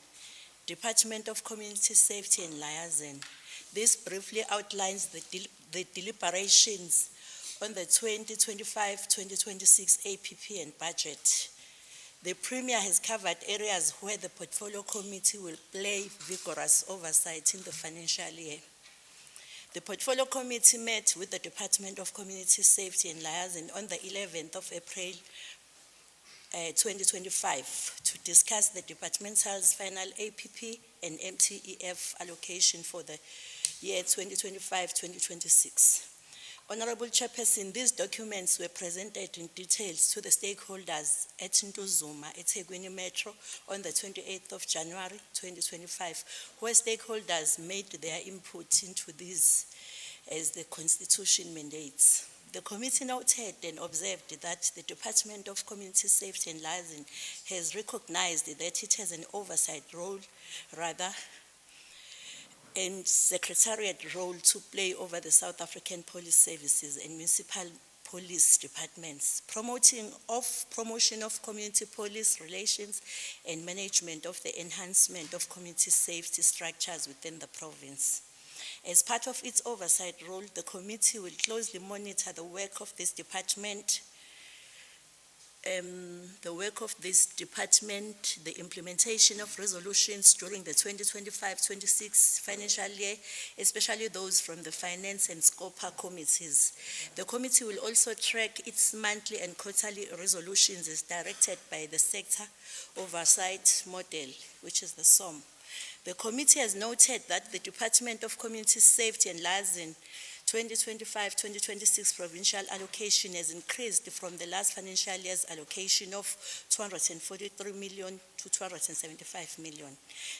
Department of Community Safety and Liaising. This briefly outlines the deliberations on the 2025-2026 APP and budget. The Premier has covered areas where the Portfolio Committee will play vigorous oversight in the financial year. The Portfolio Committee met with the Department of Community Safety and Liaising on the 11th of April 2025 to discuss the departmental's final APP and MTEF allocation for the year 2025-2026. Honorable Chairperson, these documents were presented in details to the stakeholders at Ntuzuma, eThekwini Metro, on the 28th of January 2025, where stakeholders made their input into these as the Constitution mandates. The committee noted and observed that the Department of Community Safety and Liaising has recognized that it has an oversight role, and secretariat role to play over the South African police services and municipal police departments, promotion of community police relations and management of the enhancement of community safety structures within the province. As part of its oversight role, the committee will closely monitor the work of this department, the implementation of resolutions during the 2025-26 financial year, especially those from the Finance and SCOPA committees. The committee will also track its monthly and quarterly resolutions as directed by the Sector Oversight Model, which is the SOM. The committee has noted that the Department of Community Safety and Liaising 2025-2026 provincial allocation has increased from the last financial year's allocation of 243 million to 275 million.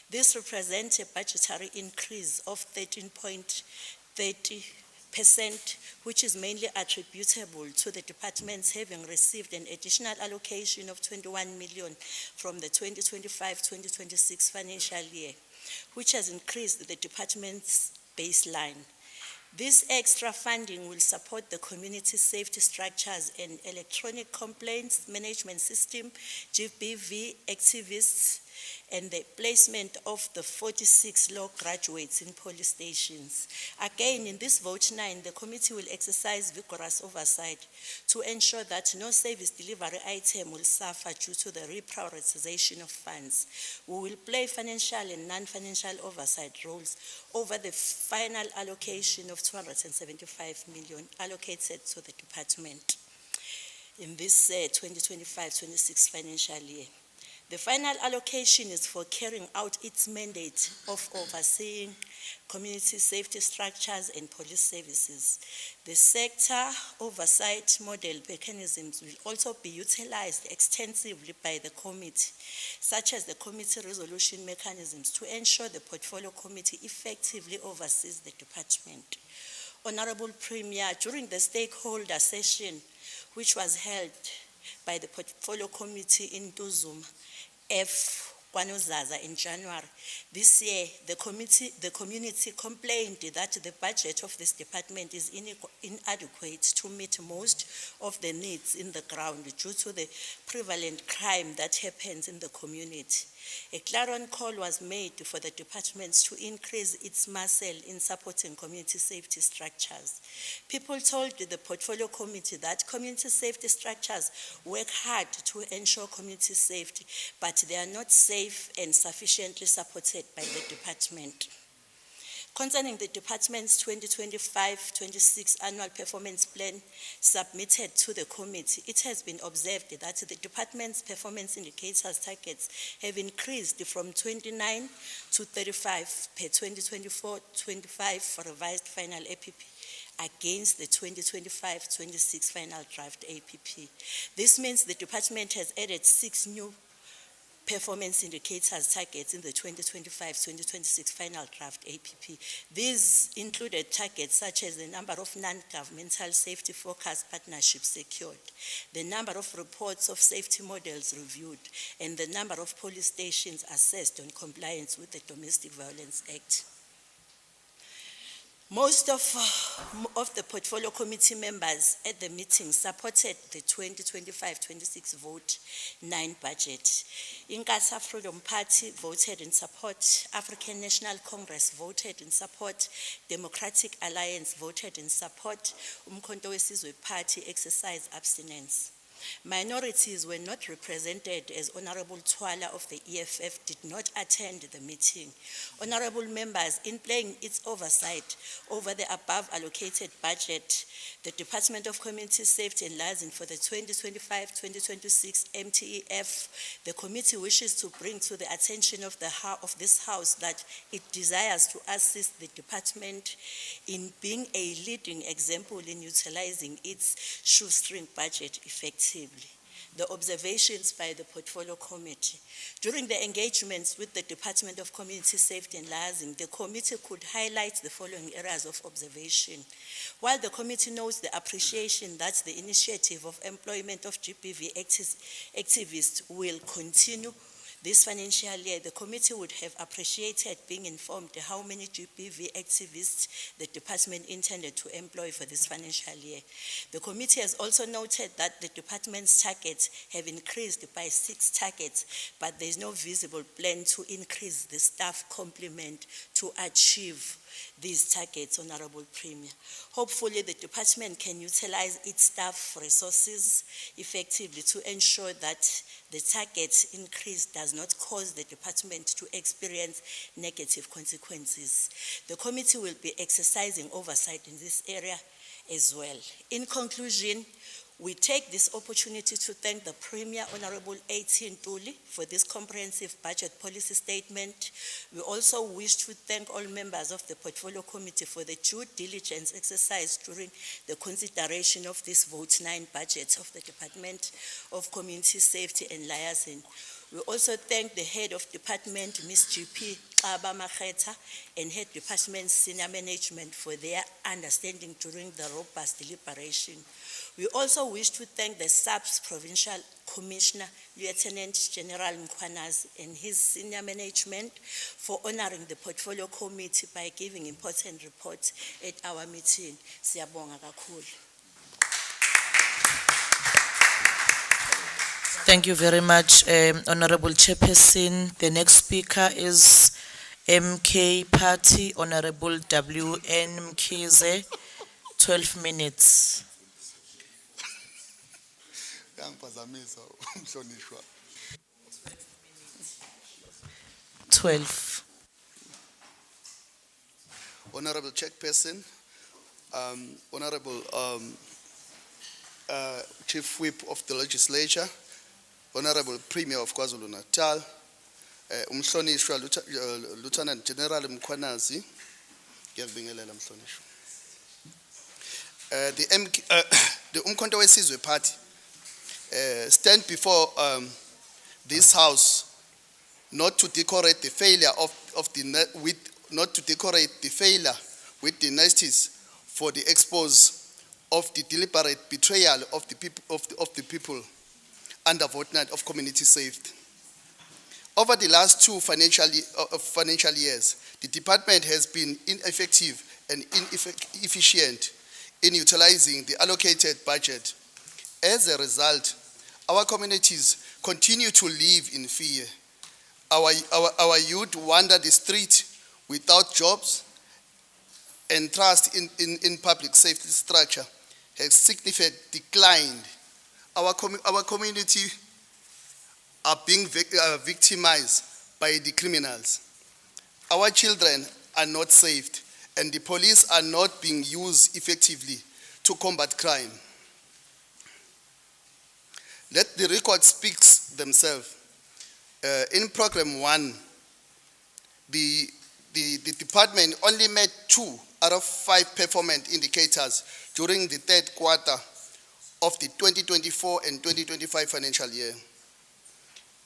This represents a budgetary increase of 13.30%, which is mainly attributable to the departments having received an additional allocation of 21 million from the 2025-2026 financial year, which has increased the department's baseline. This extra funding will support the community safety structures and electronic complaints management system, GBV activists, and the placement of the 46 law graduates in police stations. Again, in this vote 9, the committee will exercise vigorous oversight to ensure that no service delivery item will suffer due to the reprioritization of funds. We will play financial and non-financial oversight roles over the final allocation of 275 million allocated to the department in this 2025-26 financial year. The final allocation is for carrying out its mandate of overseeing community safety structures and police services. The sector oversight model mechanisms will also be utilized extensively by the committee, such as the committee resolution mechanisms, to ensure the portfolio committee effectively oversees the department. Honorable Premier, during the stakeholder session, which was held by the portfolio committee in Duzuma, KWAZULU-NATAL in January this year, the community complained that the budget of this department is inadequate to meet most of the needs in the ground due to the prevalent crime that happens in the community. A clarion call was made for the departments to increase its muscle in supporting community safety structures. People told the portfolio committee that community safety structures work hard to ensure community safety, but they are not safe and sufficiently supported by the department. Concerning the department's 2025-26 annual performance plan submitted to the committee, it has been observed that the department's performance indicators targets have increased from 29 to 35 per 2024-25 revised final APP against the 2025-26 final draft APP. This means the department has added 6 new performance indicators targets in the 2025-2026 final draft APP. These included targets such as the number of non-governmental safety focused partnerships secured, the number of reports of safety models reviewed, and the number of police stations assessed on compliance with the Domestic Violence Act. Most of the portfolio committee members at the meeting supported the 2025-26 vote 9 budget. Inkatha Freedom Party voted in support, African National Congress voted in support, Democratic Alliance voted in support, Umkhonto weSizwe Party exercised abstinence. Minorities were not represented as Honorable Twala of the EFF did not attend the meeting. Honorable members, in playing its oversight over the above allocated budget, the Department of Community Safety and Liaison for the 2025-2026 MTEF, the committee wishes to bring to the attention of this House that it desires to assist the department in being a leading example in utilizing its shoestring budget effectively. The observations by the Portfolio Committee. During the engagements with the Department of Community Safety and Liaison, the committee could highlight the following areas of observation. While the committee notes the appreciation that the initiative of employment of GBV activists will continue this financial year, the committee would have appreciated being informed how many GBV activists the department intended to employ for this financial year. The committee has also noted that the department's targets have increased by 6 targets, but there is no visible plan to increase the staff complement to achieve these targets, Honorable Premier. Hopefully, the department can utilize its staff resources effectively to ensure that the target increase does not cause the department to experience negative consequences. The committee will be exercising oversight in this area as well. In conclusion, we take this opportunity to thank the Premier, Honorable A.T. Ntuli, for this comprehensive budget policy statement. We also wish to thank all members of the Portfolio Committee for the due diligence exercise during the consideration of this vote 9 budget of the Department of Community Safety and Liaison. We also thank the Head of Department, Ms. G.P. Aba Maketa, and Head Department Senior Management for their understanding during the robust deliberation. We also wish to thank the Sub-Provincial Commissioner, Lieutenant General Mkhwanazi, and his senior management for honoring the Portfolio Committee by giving important reports at our meeting. Siyabonga kakhulu. Thank you very much, Honorable Chairperson. The next speaker is MK Party, Honorable WN Mkhize, 12 minutes. Yangiphazamisa umhlonishwa. 12. Honorable Chairperson, Honorable Chief Whip of the Legislature, Honorable Premier of KwaZulu-Natal, umhlonishwa Lieutenant General Mkhwanazi, ngiyakubingelela mhlonishwa. The Umkhonto weSizwe Party stand before this house not to decorate the failure not to decorate the failure with dynasties for the expose of the deliberate betrayal of the people under fortnight of community safety. Over the last two financial years, the department has been ineffective and inefficient in utilizing the allocated budget. As a result, our communities continue to live in fear. Our youth wander the street without jobs, and trust in public safety structure has significantly declined. Our community are being victimized by the criminals. Our children are not saved, and the police are not being used effectively to combat crime. Let the record speak themselves. In Program 1, the department only met 2 out of 5 performance indicators during the third quarter of the 2024 and 2025 financial year,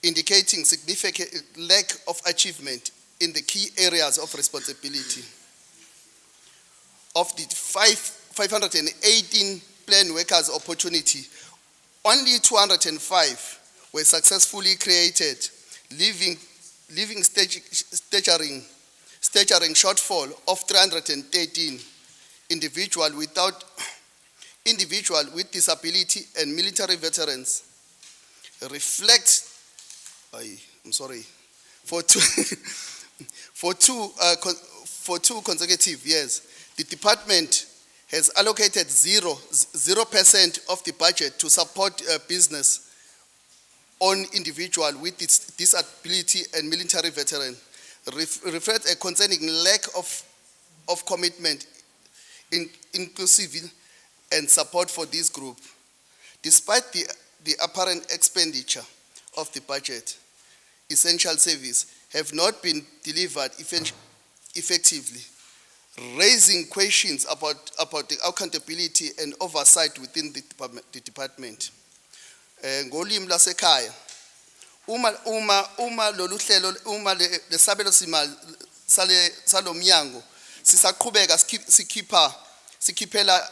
indicating significant lack of achievement in the key areas of responsibility. Of the 518 planned workers opportunity, only 205 were successfully created, leaving staggering shortfall of 313 individual with disability and military veterans. For two consecutive years, the department has allocated 0% of the budget to support business on individual with disability and military veteran, reflects a concerning lack of commitment in inclusive and support for this group. Despite the apparent expenditure of the budget, essential services have not been delivered effectively, raising questions about the accountability and oversight within the department. Ngolimi lasekhaya, uma lolu hlelo lesabelo simali salomnyango sisaqhubeka sikhiphela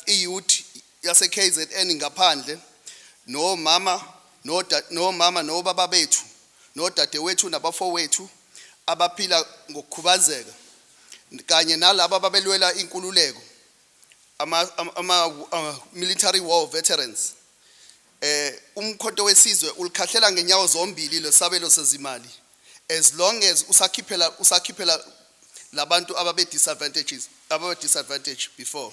iyouth yase KZN ngaphandle, nomama nobaba bethu nodadewethu nabafowethu abaphila ngokukhubazeka kanye nalabo ababelwela inkululeko, military war veterans. Umkhonto weSizwe ulikhahlela ngenyawo zombili lesabelo sezimali, as long as usakhiphela labantu ababe disadvantaged before.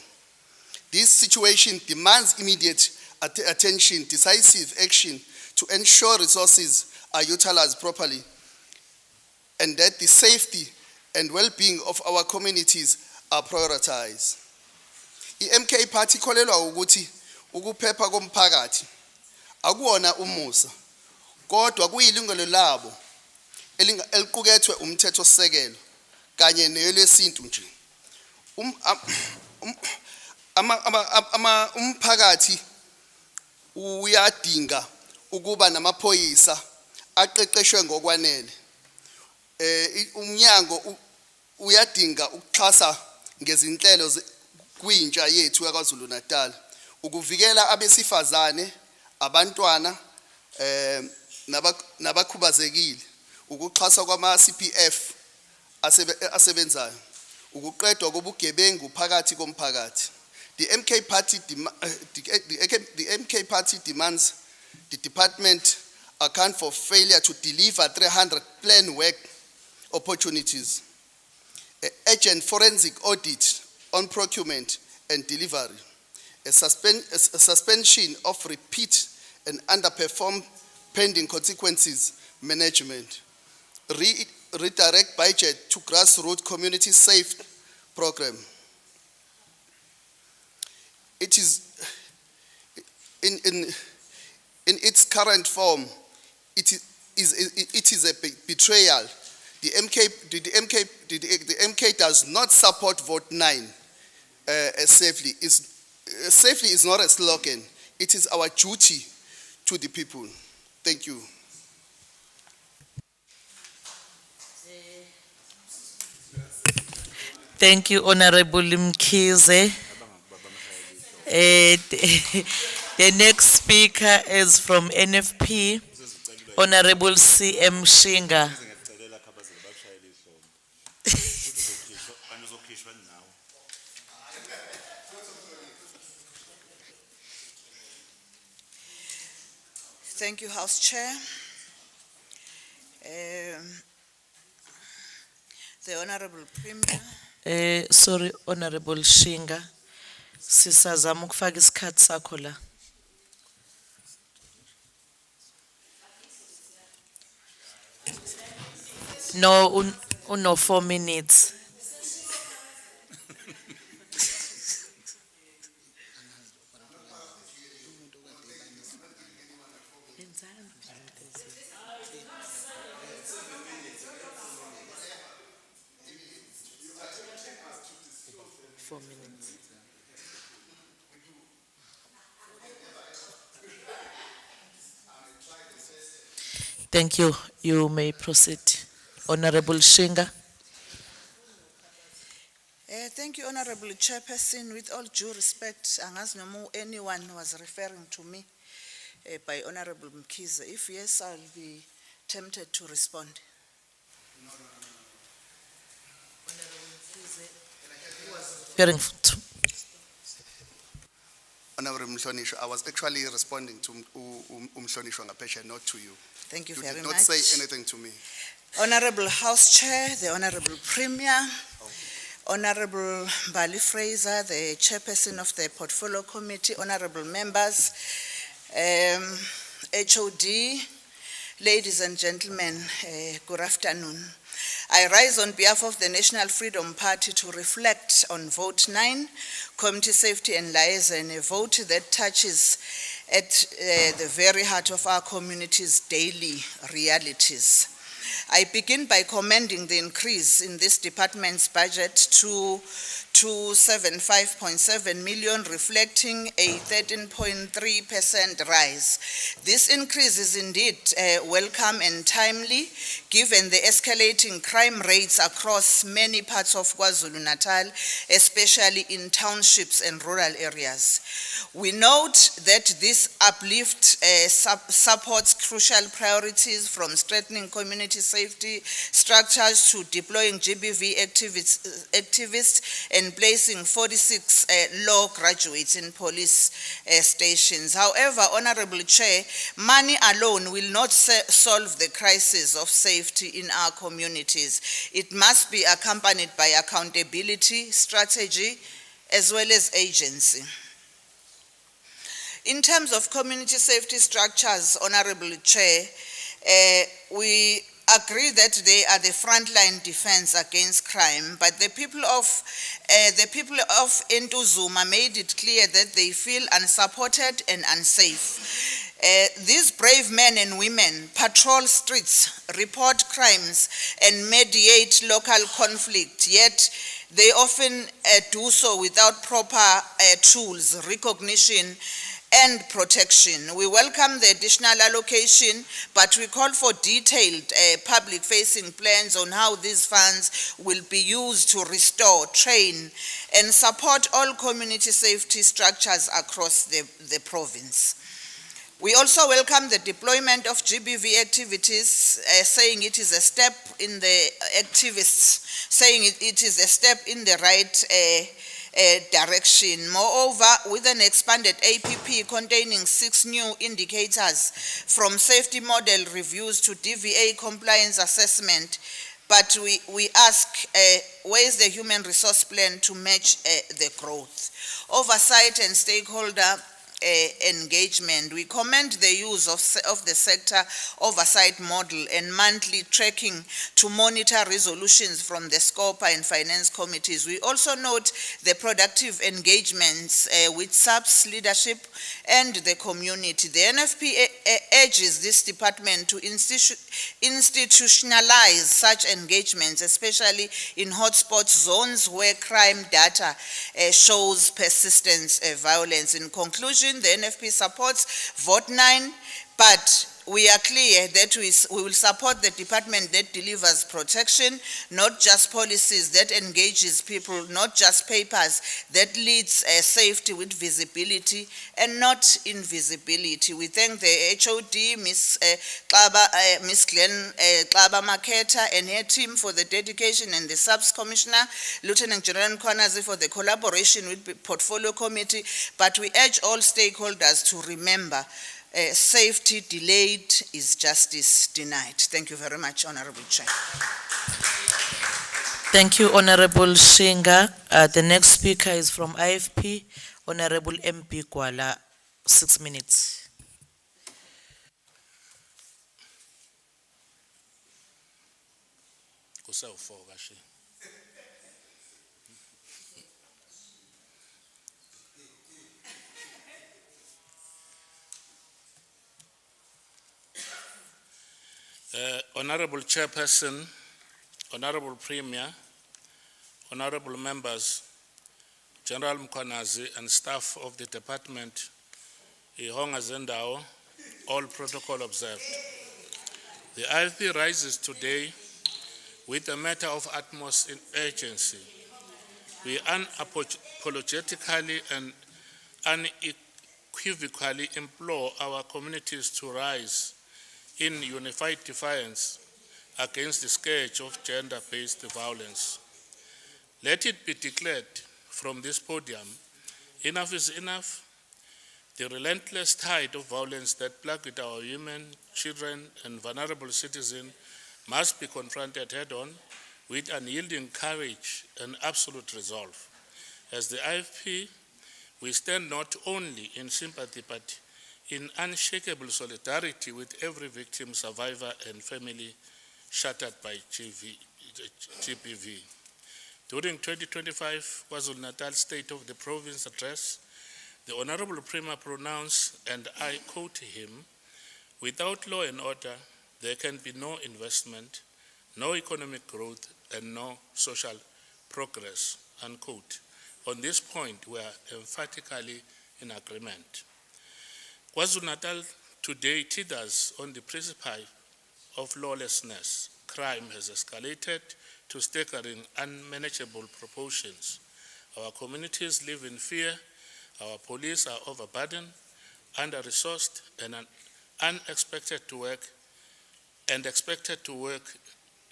This situation demands immediate attention, decisive action to ensure resources are utilized properly and that the safety and well-being of our communities are prioritized. I-MK Party ikholelwa ukuthi ukuphepha komphakathi akuwona umusa, kodwa kuyilungelo labo eliqukethwe umthethosisekelo kanye nelesintu nje. Umphakathi uyadinga ukuba namaphoyisa aqeqeshwe ngokwanele. Umnyango uyadinga ukuxhasa ngezinhlelo kwintsha yethu yaKwaZulu-Natal ukuvikela abesifazane, abantwana, nabakhubazekile, ukuxhasa kwama-CPF asebenzayo, ukuqedwa kobugebengu phakathi komphakathi. The MK Party demands the department account for failure to deliver 300 planned work opportunities, urgent forensic audit on procurement and delivery, a suspension of repeat and underperform pending consequences management, redirect budget to grassroots community safe program. It is in its current form, it is a betrayal. The MK does not support vote 9 safely. Safely is not a slogan. It is our duty to the people. Thank you. Thank you, Honorable Mkhize. The next speaker is from NFP, Honorable CM Shinga. Thank you, House Chair. The Honorable Premier. Sorry, Honorable Shinga. Sisazama ukufaka isikhathi sakho la. No, uno 4 minutes. Thank you. You may proceed. Honorable Shinga. Thank you, Honorable Chairperson. With all due respect, angazi noma anyone was referring to me by Honorable Mkhize. If yes, I'll be tempted to respond. Referring to Honorable Mhlonishwa, I was actually responding to Mhlonishwa Ngapesha, not to you. Thank you You very did much. not say anything to me. Honorable House Chair, the Honorable Premier, Honorable Bali Fraser, the Chairperson of the Portfolio Committee, Honorable Members, HOD, ladies and gentlemen, good afternoon. I rise on behalf of the National Freedom Party to reflect on Vote 9, Community Safety and Liaison, a vote that touches at the very heart of our community's daily realities. I begin by commending the increase in this department's budget to 275.7 million, reflecting a 13.3% rise. This increase is indeed welcome and timely, given the escalating crime rates across many parts of KwaZulu-Natal, especially in townships and rural areas. We note that this uplift supports crucial priorities, from strengthening community safety structures to deploying GBV activists and placing 46 law graduates in police stations. However, Honorable Chair, money alone will not solve the crisis of safety in our communities. It must be accompanied by accountability, strategy, as well as agency. In terms of community safety structures, Honorable Chair, we agree that they are the frontline defense against crime, but the people of Entuzuma made it clear that they feel unsupported and unsafe. These brave men and women patrol streets, report crimes, and mediate local conflict, yet they often do so without proper tools, recognition, and protection. We welcome the additional allocation, but we call for detailed public-facing plans on how these funds will be used to restore, train, and support all community safety structures across the province. We also welcome the deployment of GBV activities, saying it is a step in the activists, saying it is a step in the right direction. Moreover, with an expanded APP containing 6 new indicators from safety model reviews to DVA compliance assessment, but we ask, where is the human resource plan to match the growth? Oversight and stakeholder engagement. We commend the use of the sector oversight model and monthly tracking to monitor resolutions from the SCOPA and finance committees. We also note the productive engagements with SAP's leadership and the community. The NFP urges this department to institutionalize such engagements, especially in hotspot zones where crime data shows persistent violence. In conclusion, the NFP supports Vote 9, but we are clear that we will support the department that delivers protection, not just policies that engages people, not just papers that leads safety with visibility and not invisibility. We thank the HOD, Ms. Glenn Klaba Maketa and her team for the dedication, and the SAPS Commissioner, Lieutenant General Mkhwanazi, for the collaboration with the Portfolio Committee, but we urge all stakeholders to remember safety delayed is justice denied. Thank you very much, Honorable Chair. Thank you, Honorable Shinga. The next speaker is from IFP, Honorable MP Kwala, 6 minutes. Honorable Chairperson, Honorable Premier, Honorable Members, General Mkhwanazi and staff of the Department, Ihonga Zendao, all protocol observed. The IFP rises today with a matter of utmost urgency. We unapologetically and unequivocally implore our communities to rise in unified defiance against the scourge of gender-based violence. Let it be declared from this podium, enough is enough. The relentless tide of violence that plagued our women, children, and vulnerable citizens must be confronted head-on with unyielding courage and absolute resolve. As the IFP, we stand not only in sympathy, but in unshakable solidarity with every victim, survivor, and family shattered by GBV. During 2025 KwaZulu-Natal State of the Province address, the Honorable Premier pronounced, and I quote him, "Without law and order, there can be no investment, no economic growth, and no social progress," unquote. On this point, we are emphatically in agreement. KwaZulu-Natal today teeters on the precipice of lawlessness. Crime has escalated to staggering, unmanageable proportions. Our communities live in fear. Our police are overburdened, under-resourced, and expected to work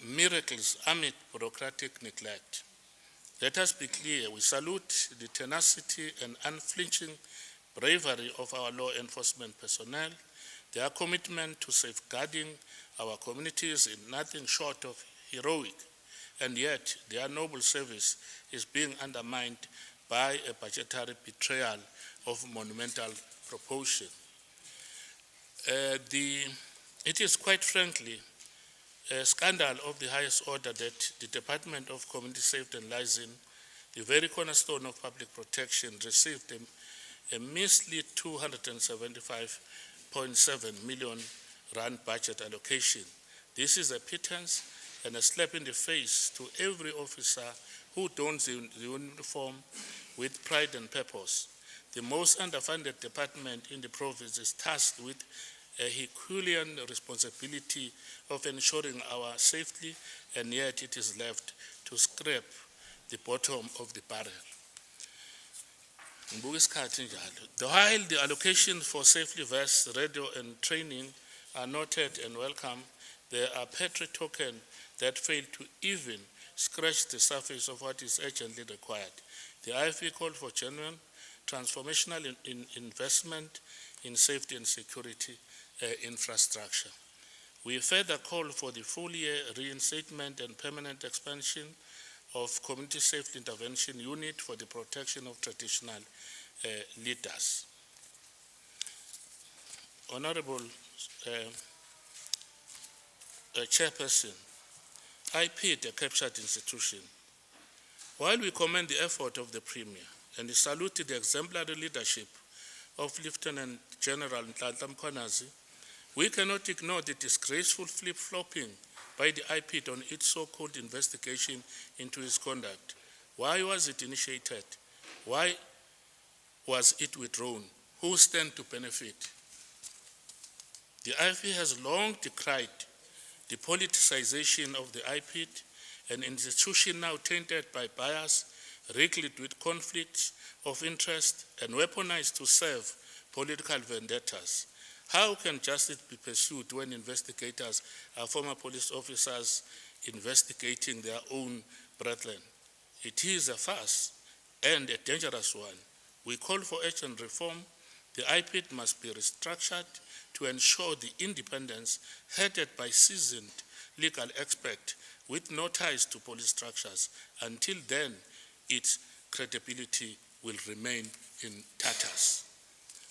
miracles amid bureaucratic neglect. Let us be clear, we salute the tenacity and unflinching bravery of our law enforcement personnel. Their commitment to safeguarding our communities is nothing short of heroic, and yet their noble service is being undermined by a budgetary betrayal of monumental proportion. It is quite frankly a scandal of the highest order that the Department of Community Safety and Liaison, the very cornerstone of public protection, received a measly 275.7 million rand budget allocation. This is a pittance and a slap in the face to every officer who dons the uniform with pride and purpose. the most underfunded department in the province is tasked with a Herculean responsibility of ensuring our safety, and yet it is left to scrape the bottom of the barrel. While the allocations for safety vests, radio and training are noted and welcome, there are petri tokens that fail to even scratch the surface of what is urgently required. The IFP called for genuine transformational investment in safety and security infrastructure. We further call for the full year reinstatement and permanent expansion of Community Safety Intervention Unit for the protection of traditional leaders. Honorable Chairperson, IPID, a captured institution. While we commend the effort of the Premier and salute the exemplary leadership of Lieutenant General Nhlanhla Mkhwanazi, we cannot ignore the disgraceful flip-flopping by the IPID on its so-called investigation into his conduct. Why was it initiated? Why was it withdrawn? Who stand to benefit? The IFP has long decried the politicization of the IPID, an institution now tainted by bias, riddled with conflicts of interest, and weaponized to serve political vendettas. How can justice be pursued when investigators are former police officers investigating their own brethren? It is a farce and a dangerous one. We call for urgent reform. The IPID must be restructured to ensure the independence, headed by seasoned legal experts with no ties to police structures. Until then, its credibility will remain in tatters.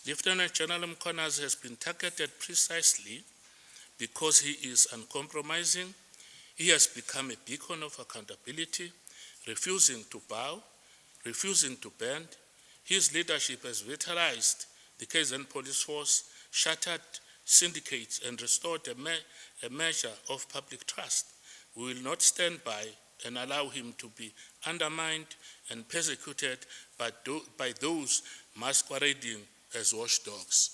Lieutenant General Mkhwanazi has been targeted precisely because he is uncompromising. He has become a beacon of accountability, refusing to bow, refusing to bend. His leadership has vitalized the KZN police force, shattered syndicates, and restored a measure of public trust. We will not stand by and allow him to be undermined and persecuted by those masquerading as watchdogs.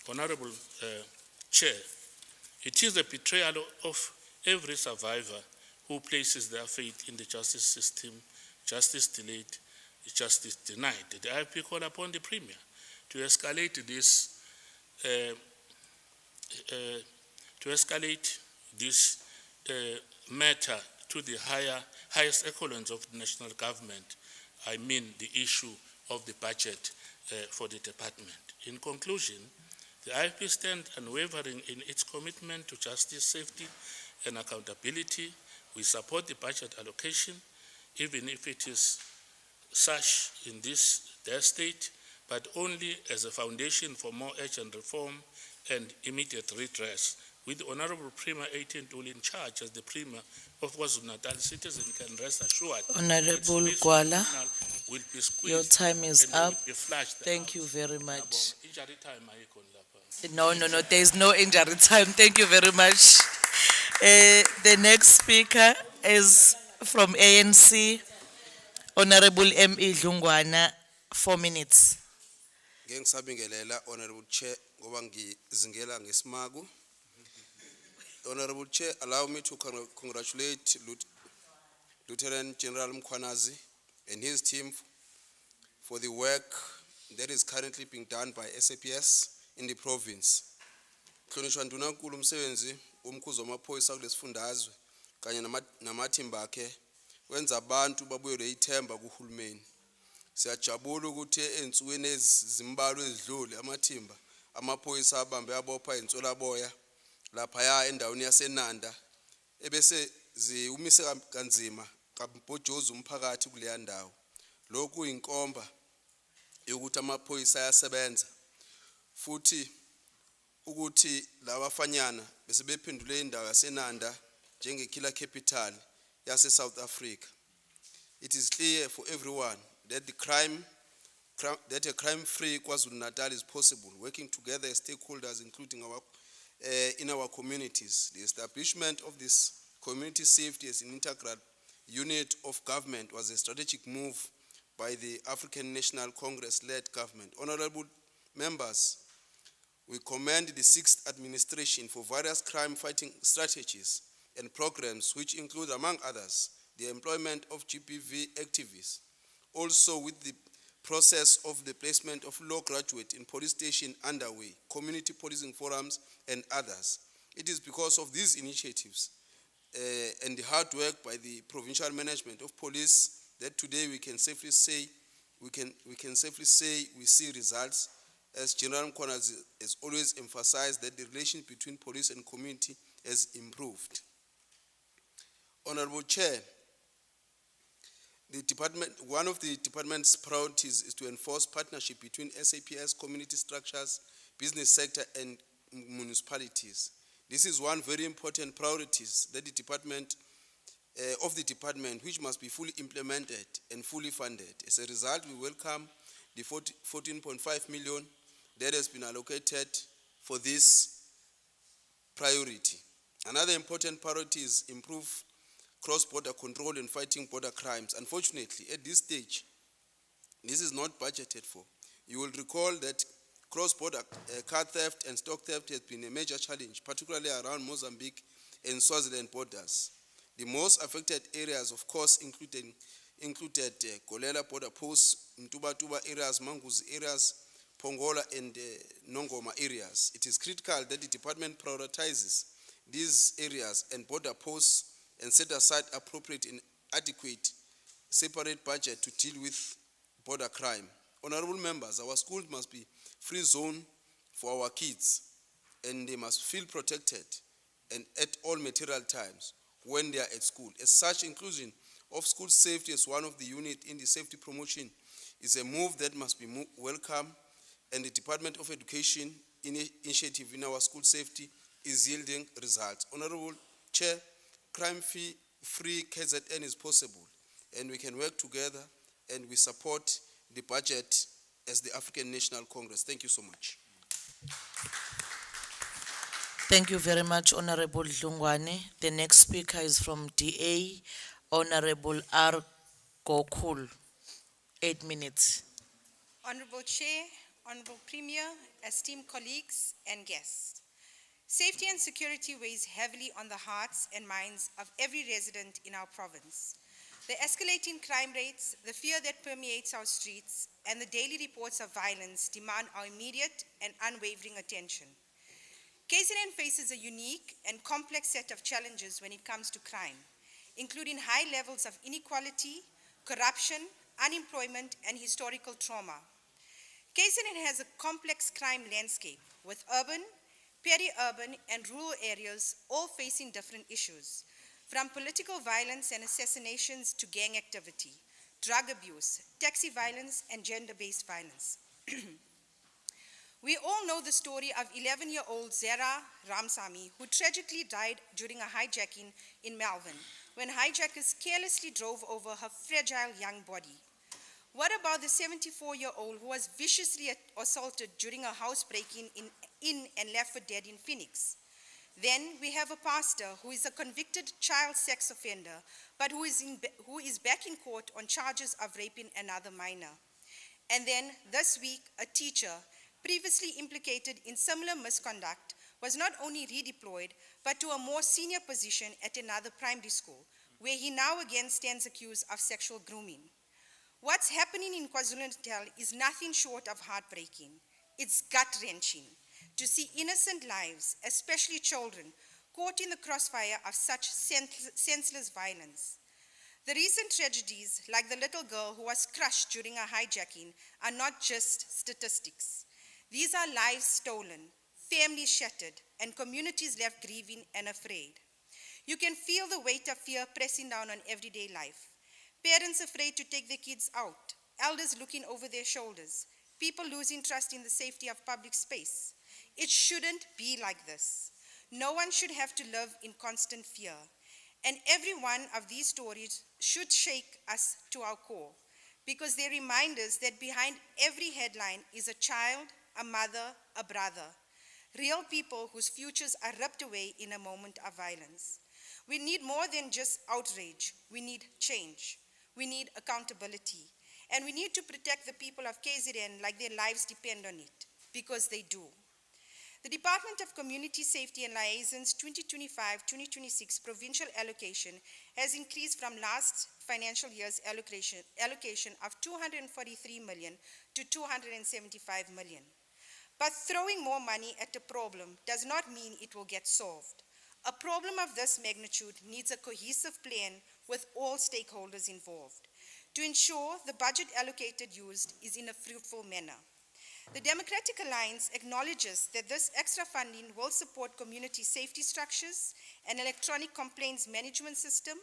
Honorable Chair, it is a betrayal of every survivor who places their faith in the justice system. Justice delayed, justice denied. The IFP call upon the Premier to escalate this matter to the highest echelons of the national government. I mean the issue of the budget for the department. In conclusion, the IFP stands unwavering in its commitment to justice, safety, and accountability. We support the budget allocation, even if it is such in this their state, but only as a foundation for more urgent reform and immediate redress. With the Honorable Premier 18 tool in charge as the Premier of KwaZulu-Natal, citizens can rest assured. Honorable its Gwala, will be squeezed your time is and up. will be flushed Thank out. you very much. Injury time ayikho lapha. No, there is no injury time. Thank you very much. The next speaker is from ANC, Honorable M.E. Dlungwana, 4 minutes. Ngisabingelela Honorable Chair ngoba ngizingela ngesimaku. Honorable Chair, allow me to congratulate Lieutenant General Mkhwanazi and his team for the work that is currently being done by SAPS in the province. Hlonishwa ndunankulu umsebenzi womkhuzo wamaphoyisa kulesifundazwe kanye namathimba akhe wenza abantu babuyele ithemba kuhulumeni. Siyajabula ukuthi ensukwini ezimbalwa ezidlule amathimba amaphoyisa abambe abopha insolaboya lapha endaweni yaseNanda ebese ziumise kanzima kabhojoza umphakathi kuleya ndawo. Lokhu inkomba yokuthi amaphoyisa ayasebenza futhi ukuthi labafanyana bese bephendule indawo yaseNanda njenge killer capital yase South Africa. It is clear for everyone that a crime-free KwaZulu-Natal is possible, working together as stakeholders, including in our communities. The establishment of this community safety as an integral unit of government was a strategic move by the African National Congress-led government. Honorable members, we commend the Sixth Administration for various crime-fighting strategies and programs which include, among others, the employment of GPV activists. Also, with the process of the placement of law graduates in police station underway, community policing forums, and others. It is because of these initiatives and the hard work by the provincial management of police that today we can safely say we see results, as General Mkhwana has always emphasized that the relation between police and community has improved. Honorable Chair, one of the department's priorities is to enforce partnership between SAPS, community structures, business sector, and municipalities. This is one very important priority that the department which must be fully implemented and fully funded. As a result, we welcome the 14.5 million that has been allocated for this priority. Another important priority is improve cross-border control and fighting border crimes. Unfortunately, at this stage, this is not budgeted for. You will recall that cross-border car theft and stock theft has been a major challenge, particularly around Mozambique and Swaziland borders. The most affected areas, of course, included Golela border posts, Mtuba areas, Manguzi areas, Pongola and Nongoma areas. It is critical that the department prioritizes these areas and border posts and set aside appropriate and adequate separate budget to deal with border crime. Honorable members, our schools must be free zone for our kids, and they must feel protected and at all material times when they are at school. As such, inclusion of school safety as one of the unit in the safety promotion is a move that must be welcome, and the Department of Education initiative in our school safety is yielding results. Honorable Chair, crime-free KZN is possible, and we can work together, and we support the budget as the African National Congress. Thank you so much. Thank you very much, Honorable Dlungwane. The next speaker is from DA, Honorable R. Gokul. 8 minutes. Honorable Chair, Honorable Premier, esteemed colleagues and guests. Safety and security weighs heavily on the hearts and minds of every resident in our province. The escalating crime rates, the fear that permeates our streets, and the daily reports of violence demand our immediate and unwavering attention. KZN faces a unique and complex set of challenges when it comes to crime, including high levels of inequality, corruption, unemployment, and historical trauma. KZN has a complex crime landscape with urban, peri-urban, and rural areas all facing different issues, from political violence and assassinations to gang activity, drug abuse, taxi violence, and gender-based violence. We all know the story of 11-year-old Zara Ramsamy, who tragically died during a hijacking in Melbourne, when hijackers carelessly drove over her fragile young body. What about the 74-year-old who was viciously assaulted during a house break-in in and left for dead in Phoenix? Then we have a pastor who is a convicted child sex offender, but who is back in court on charges of raping another minor. And then this week, a teacher previously implicated in similar misconduct was not only redeployed, but to a more senior position at another primary school, where he now again stands accused of sexual grooming. What's happening in KwaZulu-Natal is nothing short of heartbreaking. It's gut-wrenching to see innocent lives, especially children, caught in the crossfire of such senseless violence. The recent tragedies, like the little girl who was crushed during a hijacking, are not just statistics. These are lives stolen, families shattered, and communities left grieving and afraid. You can feel the weight of fear pressing down on everyday life. Parents afraid to take their kids out, elders looking over their shoulders, people losing trust in the safety of public space. It shouldn't be like this. No one should have to live in constant fear. And every one of these stories should shake us to our core, because they remind us that behind every headline is a child, a mother, a brother, real people whose futures are ripped away in a moment of violence. We need more than just outrage. We need change. We need accountability. And we need to protect the people of KZN like their lives depend on it, because they do. The Department of Community Safety and Liaison's 2025-2026 provincial allocation has increased from last financial year's allocation of 243 million to 275 million. But throwing more money at a problem does not mean it will get solved. A problem of this magnitude needs a cohesive plan with all stakeholders involved to ensure the budget allocated used is in a fruitful manner. The Democratic Alliance acknowledges that this extra funding will support community safety structures, an electronic complaints management system,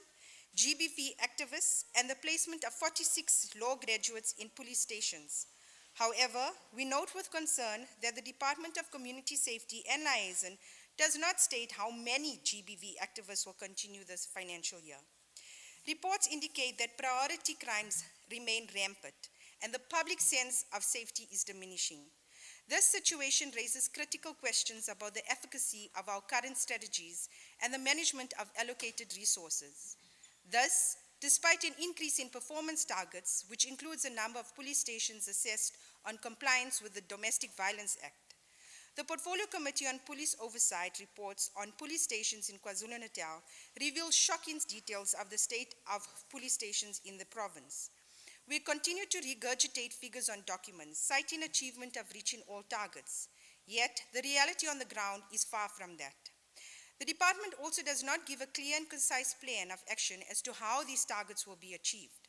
GBV activists, and the placement of 46 law graduates in police stations. However, we note with concern that the Department of Community Safety and Liaison does not state how many GBV activists will continue this financial year. Reports indicate that priority crimes remain rampant and the public sense of safety is diminishing. This situation raises critical questions about the efficacy of our current strategies and the management of allocated resources. Thus, despite an increase in performance targets, which includes a number of police stations assessed on compliance with the Domestic Violence Act, the Portfolio Committee on Police Oversight reports on police stations in KwaZulu-Natal reveal shocking details of the state of police stations in the province. We continue to regurgitate figures on documents, citing achievement of reaching all targets. Yet, the reality on the ground is far from that. The department also does not give a clear and concise plan of action as to how these targets will be achieved.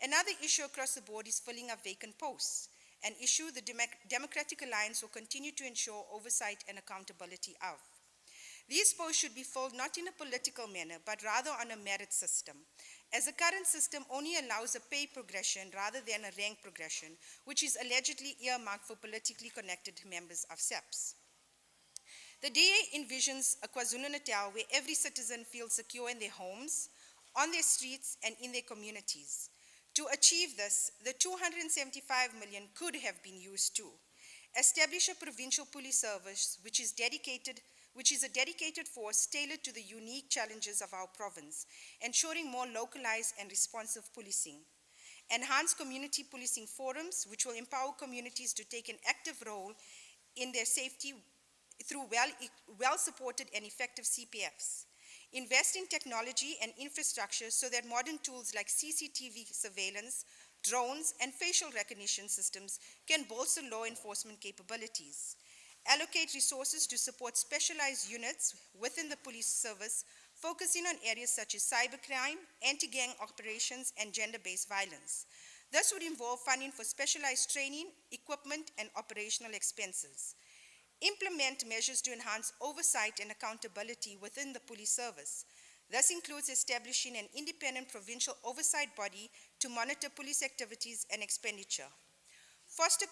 Another issue across the board is filling of vacant posts, an issue the Democratic Alliance will continue to ensure oversight and accountability of. These posts should be filled not in a political manner, but rather on a merit system, as the current system only allows a pay progression rather than a rank progression, which is allegedly earmarked for politically connected members of SAPS. The DA envisions a KwaZulu-Natal where every citizen feels secure in their homes, on their streets, and in their communities. To achieve this, the 275 million could have been used to establish a provincial police service which is a dedicated force tailored to the unique challenges of our province, ensuring more localized and responsive policing. Enhance community policing forums, which will empower communities to take an active role in their safety through well-supported and effective CPFs. Invest in technology and infrastructure so that modern tools like CCTV surveillance, drones, and facial recognition systems can bolster law enforcement capabilities. Allocate resources to support specialized units within the police service, focusing on areas such as cybercrime, anti-gang operations, and gender-based violence. This would involve funding for specialized training, equipment, and operational expenses. Implement measures to enhance oversight and accountability within the police service. This includes establishing an independent provincial oversight body to monitor police activities and expenditure. Foster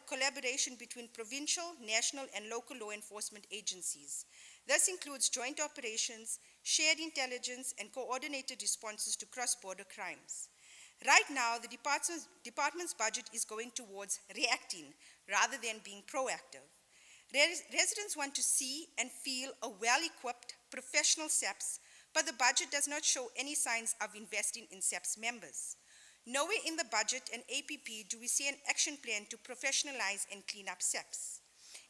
collaboration between provincial, national, and local law enforcement agencies. This includes joint operations, shared intelligence, and coordinated responses to cross-border crimes. Right now, the department's budget is going towards reacting rather than being proactive. Residents want to see and feel a well-equipped professional SAPS, but the budget does not show any signs of investing in SAPS members. Nowhere in the budget and APP do we see an action plan to professionalize and clean up SAPS.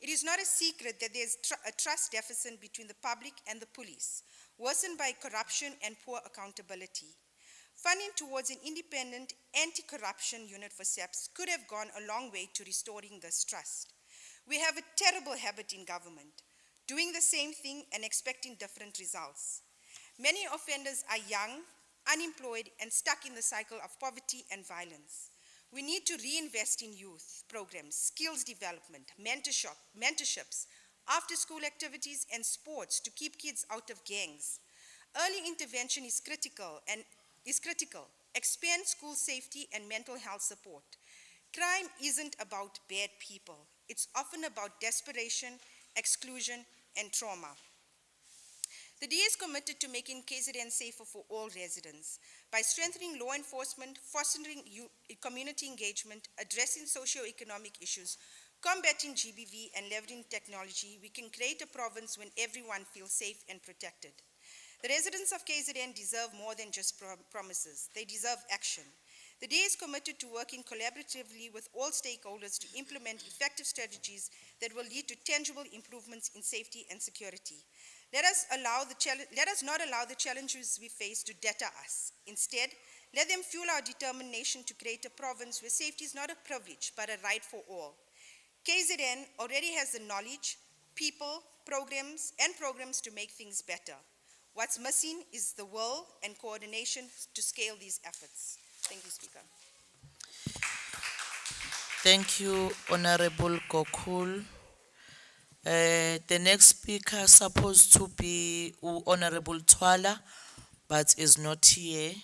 It is not a secret that there is a trust deficit between the public and the police, worsened by corruption and poor accountability. Funding towards an independent anti-corruption unit for SAPS could have gone a long way to restoring this trust. We have a terrible habit in government, doing the same thing and expecting different results. Many offenders are young, unemployed, and stuck in the cycle of poverty and violence. We need to reinvest in youth programs, skills development, mentorships, after-school activities, and sports to keep kids out of gangs. Early intervention is critical. Expand school safety and mental health support. Crime isn't about bad people. It's often about desperation, exclusion, and trauma. The DA is committed to making KZN safer for all residents by strengthening law enforcement, fostering community engagement, addressing socio-economic issues, combating GBV, and leveraging technology. We can create a province when everyone feels safe and protected. The residents of KZN deserve more than just promises. They deserve action. The DA is committed to working collaboratively with all stakeholders to implement effective strategies that will lead to tangible improvements in safety and security. Let us not allow the challenges we face to deter us. Instead, let them fuel our determination to create a province where safety is not a privilege, but a right for all. KZN already has the knowledge, people, programs to make things better. What's missing is the will and coordination to scale these efforts. Thank you, Speaker. Thank you, Honorable Kokul. The next speaker supposed to be Honorable Twala, but is not here.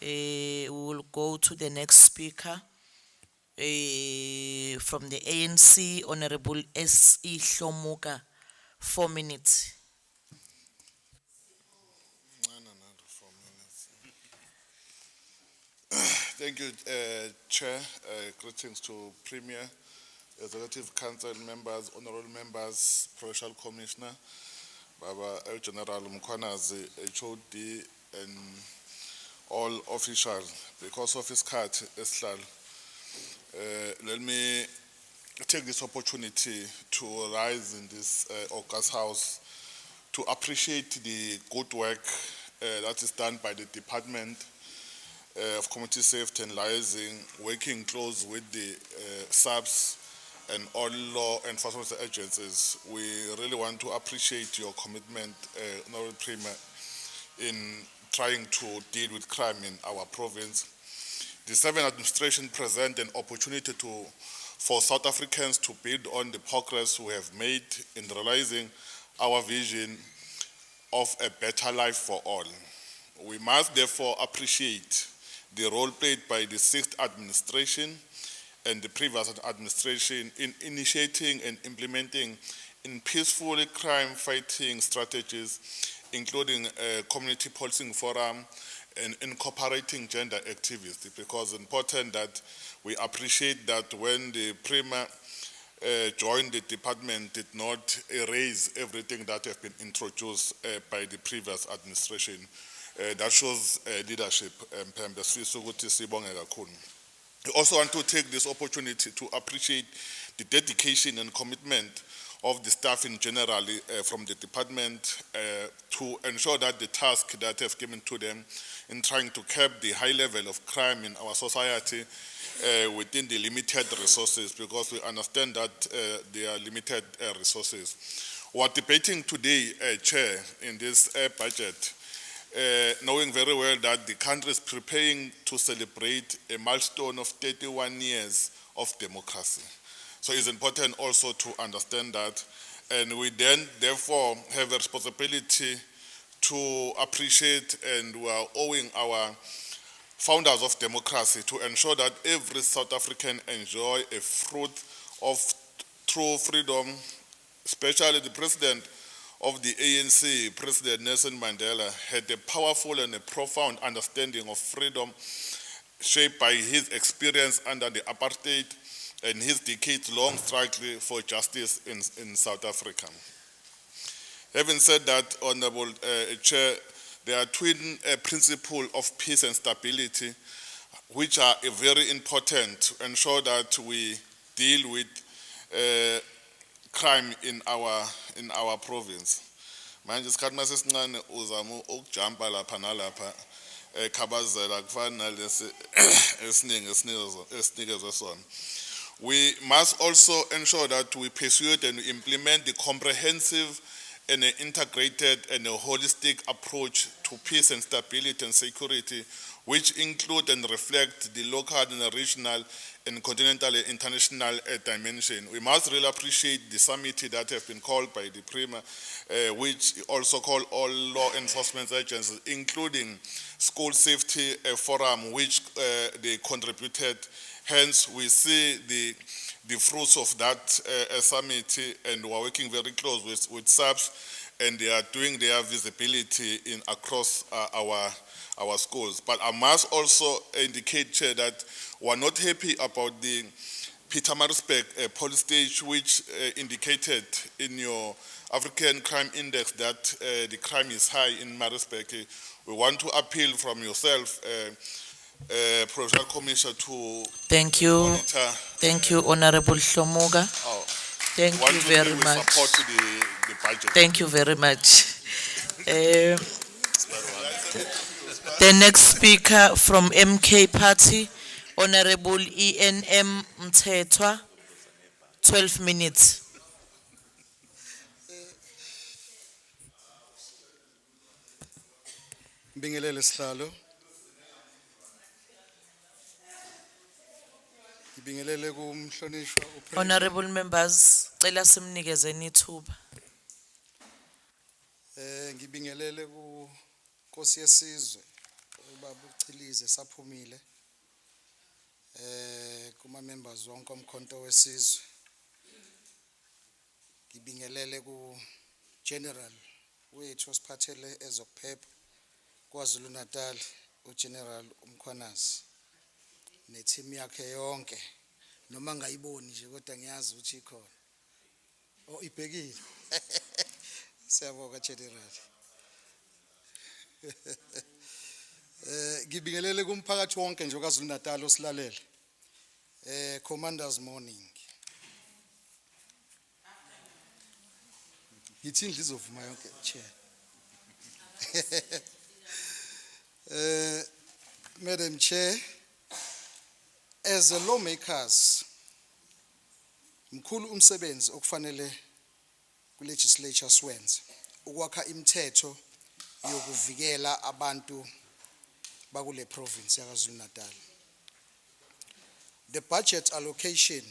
We will go to the next speaker. From the ANC, Honorable S.E. Hlomuka, 4 minutes. Thank you, Chair. Greetings to Premier, Executive Council members, honorable members, Provincial Commissioner, Baba General Mkwanazi, HOD, and all officials. Because of his card, let me take this opportunity to rise in this August House to appreciate the good work that is done by the Department of Community Safety and Liaising, working close with the SAPS and all law enforcement agencies. We really want to appreciate your commitment, Honorable Premier, in trying to deal with crime in our province. The 7th administration present an opportunity for South Africans to build on the progress we have made in realizing our vision of a better life for all. We must therefore appreciate the role played by the 6th administration and the previous administration in initiating and implementing in peaceful crime-fighting strategies, including a community policing forum and incorporating gender activists, because it's important that we appreciate that when the Premier joined the department, did not erase everything that have been introduced by the previous administration. That shows leadership. We also want to take this opportunity to appreciate the dedication and commitment of the staff in general from the department to ensure that the task that have given to them in trying to curb the high level of crime in our society within the limited resources, because we understand that there are limited resources. We are debating today, Chair, in this budget, knowing very well that the country is preparing to celebrate a milestone of 31 years of democracy. So it's important also to understand that, and we then therefore have a responsibility to appreciate, and we are owing our founders of democracy to ensure that every South African enjoy a fruit of true freedom, especially the president of the ANC, President Nelson Mandela, had a powerful and a profound understanding of freedom shaped by his experience under the apartheid and his decades-long struggle for justice in South Africa. Having said that, Honorable Chair, there are twin principles of peace and stability which are very important to ensure that we deal with crime in our province. Manje isikhathi masesincane uzama ukujumpa lapha nalapha ekhabazela kufana nalesi esinikezwe sona. We must also ensure that we pursue and implement the comprehensive and an integrated and a holistic approach to peace and stability and security, which include and reflect the local and regional and continental and international dimension. We must really appreciate the summit that have been called by the Premier, which also call all law enforcement agencies, including school safety forum, which they contributed. Hence, we see the fruits of that summit, and we are working very close with SAPS, and they are doing their visibility across our schools. But I must also indicate, Chair, that we are not happy about the Pietermaritzburg police stage, which indicated in your African Crime Index that the crime is high in Maritzburg. We want to appeal from yourself, Provincial Commissioner to Thank you. monitor. Thank you, Honorable Shlomuga. Oh, Thank 1, you 2, 3 very will much. support the budget. Thank you very much. The next speaker from MK Party, Honorable ENM Mthethwa, 12 minutes. Ngibingelele sihlalo. Ngibingelele kumhlonishwa uPremier. Honorable members, cela simnikezeni ithuba. Ngibingelele ku Nkosi yesizwe ubaba uChilize saphumile. Kuma members wonke omkhonto wesizwe. Ngibingelele ku General wethu osiphathele ezokuphepha KwaZulu-NATAL uGeneral Umkhwanazi neteam yakhe yonke noma ngayiboni nje kodwa ngiyazi ukuthi ikhona. Oh ibhekile. Siyabonga General. Ngibingelele kumphakathi wonke nje kwaZulu-NATAL osilalele. Commanders morning. Yithi ndizovuma yonke chair. Madam Chair, as a lawmakers, mkhulu umsebenzi okufanele ku-legislature siwenze ukwakha imithetho yokuvikela abantu bakule province yaKwaZulu-Natal. The budget allocation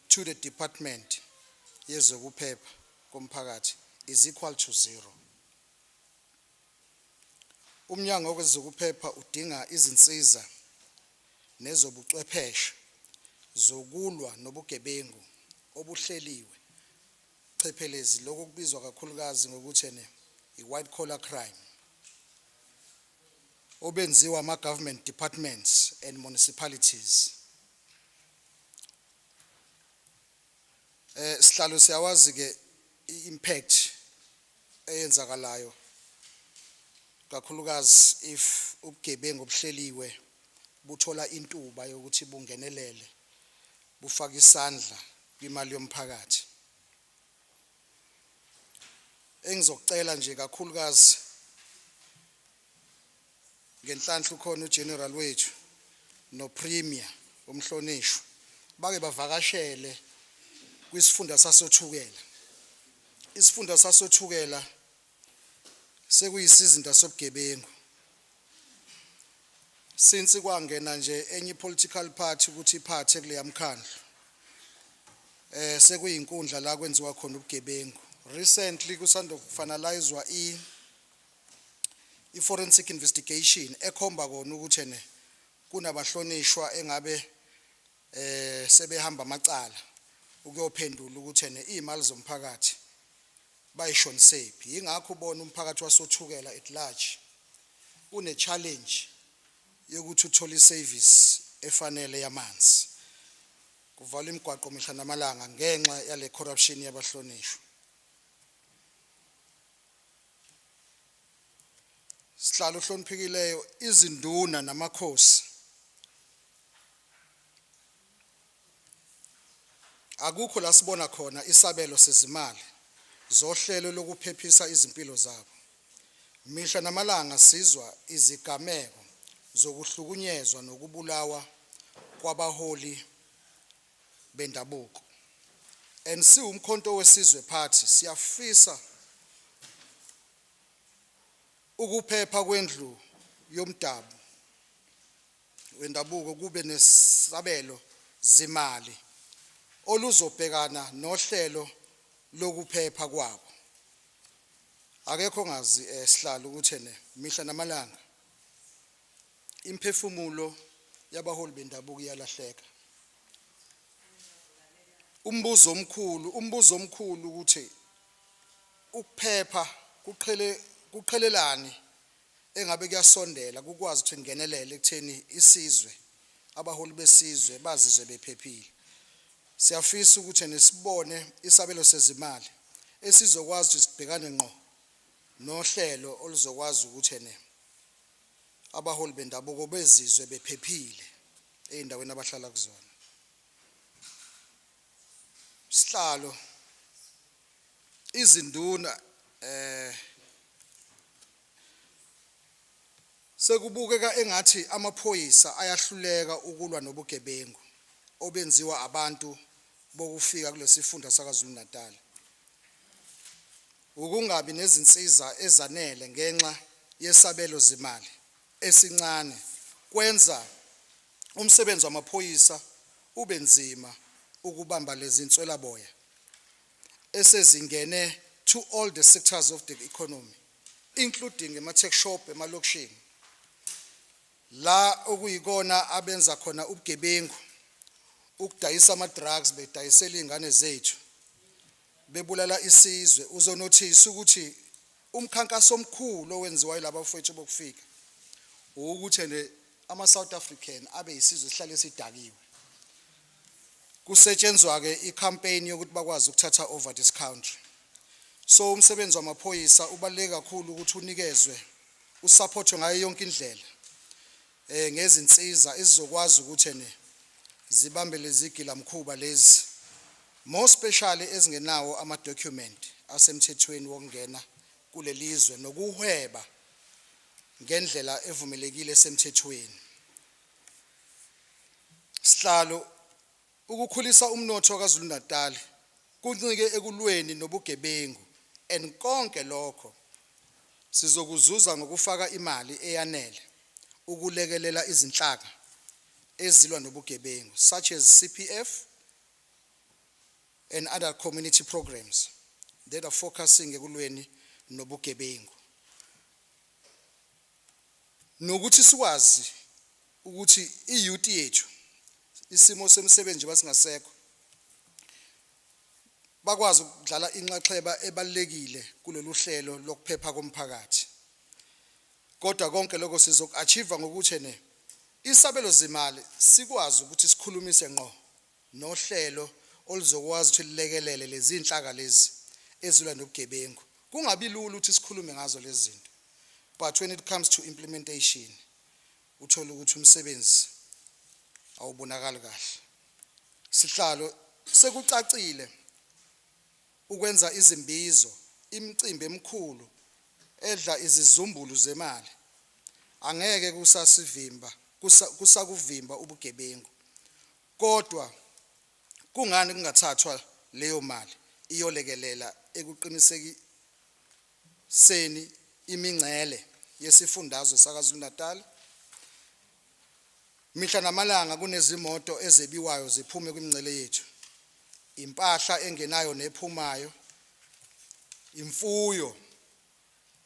to the department yezokuphepha komphakathi is equal to 0. Umnyango wezokuphepha udinga izinsiza nezobuchwepheshe zokulwa nobugebengu obuhleliwe cephelezi lokubizwa kakhulukazi ngokuthi i-white collar crime obenziwa ama-government departments and municipalities. Sihlalo siyawazi ke i-impact eyenzakalayo kakhulukazi if ubugebengu obuhleliwe buthola intuba yokuthi bungenelele bufaka isandla kwimali yomphakathi. Engizocela nje kakhulukazi ngenhlanhla ukhona uGeneral wethu noPremier umhlonishwa bake bavakashele kwisifunda sasothukela. Isifunda sasothukela sekuyisizinda sobugebengu. Since kwangena nje enye political party ukuthi iphathe kule yamkhandlo. Sekuyinkundla la kwenziwa khona ubugebengu. Recently kusando kufanalizwa i-forensic investigation ekhomba kona ukuthi kunabahlonishwa engabe sebehamba amacala ukuyophendula ukuthi izimali zomphakathi bayishonisephi. Yingakho ubona umphakathi wasothukela at large une challenge yokuthi uthola iservice efanele yamanzi. Kuvala imigwaqo mihla namalanga ngenxa yale corruption yabahlonishwa. Sihlalo hloniphekileyo izinduna namakhosi akukho la sibona khona isabelo sezimali zohlelo lokuphephisa izimpilo zabo. Mihla namalanga sizwa izigameko zokuhlukunyezwa nokubulawa kwabaholi bendabuko. And siwumkhonto wesizwe party siyafisa ukuphepha kwendlu yomdabu wendabuko kube nesabelo zimali oluzobhekana nohlelo lokuphepha kwabo. Akekho ngazi sihlalo ukuthi mihla namalanga imphefumulo yabaholi bendabuko iyalahleka. Umbuzo omkhulu ukuthi ukuphepha kuqhelelani engabe kuyasondela kukwazi ukuthi ngenelele ekutheni isizwe abaholi besizwe bazizwe bephephile. Siyafisa ukuthi nesibone isabelo sezimali esizokwazi ukuthi sibhekane ngqo nohlelo oluzokwazi ukuthi abaholi bendabuko bezizwe bephephile eindaweni abahlala kuzona. Sihlalo izinduna sekubukeka engathi amaphoyisa ayahluleka ukulwa nobugebengu obenziwa abantu bokufika kulesifunda saKwaZulu-Natal. Ukungabi nezinsiza ezanele ngenxa yesabelo zimali esincane kwenza umsebenzi wamaphoyisa ube nzima ukubamba lezi nswelaboya esezingene to all the sectors of the economy, including ama-tech shop, emalokishini, la okuyikona abenza khona ubugebengu, ukudayisa ama-drugs, bedayisela iy'ngane zethu, bebulala isizwe. Uzonothisa ukuthi umkhankaso omkhulu owenziwa yilaba bafowethu bokufika ukuthi ama-South African abe yisizwe sihlale sidakiwe. Kusetshenzwa-ke i-campaign yokuthi bakwazi ukuthatha over this country. So umsebenzi wamaphoyisa ubaluleke kakhulu ukuthi unikezwe usupportwe ngayo yonke indlela ngezinsiza ezizokwazi ukuthi zibambe lezi gilamkhuba lezi, more especially ezingenawo ama-document asemthethweni wokungena kulelizwe nokuhweba ngendlela evumelekile esemthethweni. Sihlalo ukukhulisa umnotho kaZulu-Natal kuncike ekulweni nobugebengu, and konke lokho sizokuzuza ngokufaka imali eyanele ukulekelela izinhlaka ezilwa nobugebengu such as CPF and other community programs that are focusing ekulweni nobugebengu. Nokuthi sikwazi ukuthi i-youth yethu isimo semsebenzi basingasekho bakwazi ukudlala inxaxheba ebalekile kulolu hlelo lokuphepha komphakathi. Kodwa konke lokho sizoku-achieve ngokuthi isabelo zimali sikwazi ukuthi sikhulumise ngqo nohlelo oluzokwazi ukuthi lilekelele lezi zinhlaka lezi ezilwa nobugebengu. Kungabi lula ukuthi sikhulume ngazo lezi zinto, but when it comes to implementation uthola ukuthi umsebenzi awubonakali kahle. Sihlalo sekucacile ukwenza izimbizo, imicimbi emikhulu edla izizumbulu zemali angeke kusakuvimba ubugebengu. Kodwa kungani kungathathwa leyo mali iyolekelela ekuqinisekiseni imingcele yesifundazwe saKwaZulu-Natal? Mihla namalanga kunezimoto ezebiwayo ziphume kwimingcele yethu, impahla engenayo nephumayo, imfuyo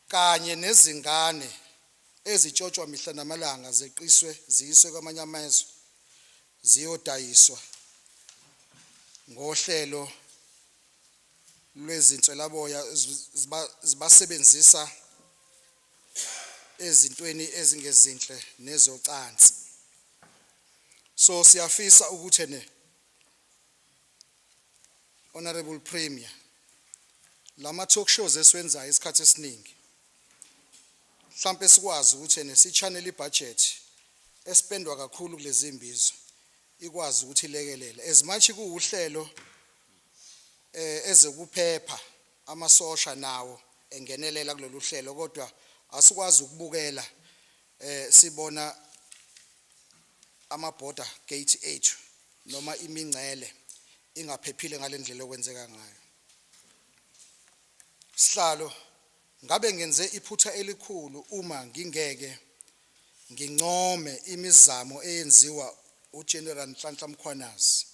kanye nezingane ezitshotshwa mihla namalanga zeqiswe ziyiswe kwamanye amazwe ziyodayiswa ngohlelo lwezinswelaboya zibasebenzisa ezintweni ezingezinhle nezocansi. So siyafisa ukuthi Honorable Premier, lama talk shows esiwenzayo isikhathi esiningi mhlawumbe sikwazi ukuthi si-channel i-budget espendwa kakhulu kulezi imbizo ikwazi ukuthi ilekelele as much kuuhlelo ezokuphepha amasosha nawo engenelela kulolu hlelo, kodwa asikwazi ukubukela sibona ama-border gate ethu noma imingcele ingaphephile ngalendlela okwenzeka ngayo. Sihlalo ngabe ngenze iphutha elikhulu uma ngingeke ngincome imizamo eyenziwa uGeneral Nhlanhla Mkhwanazi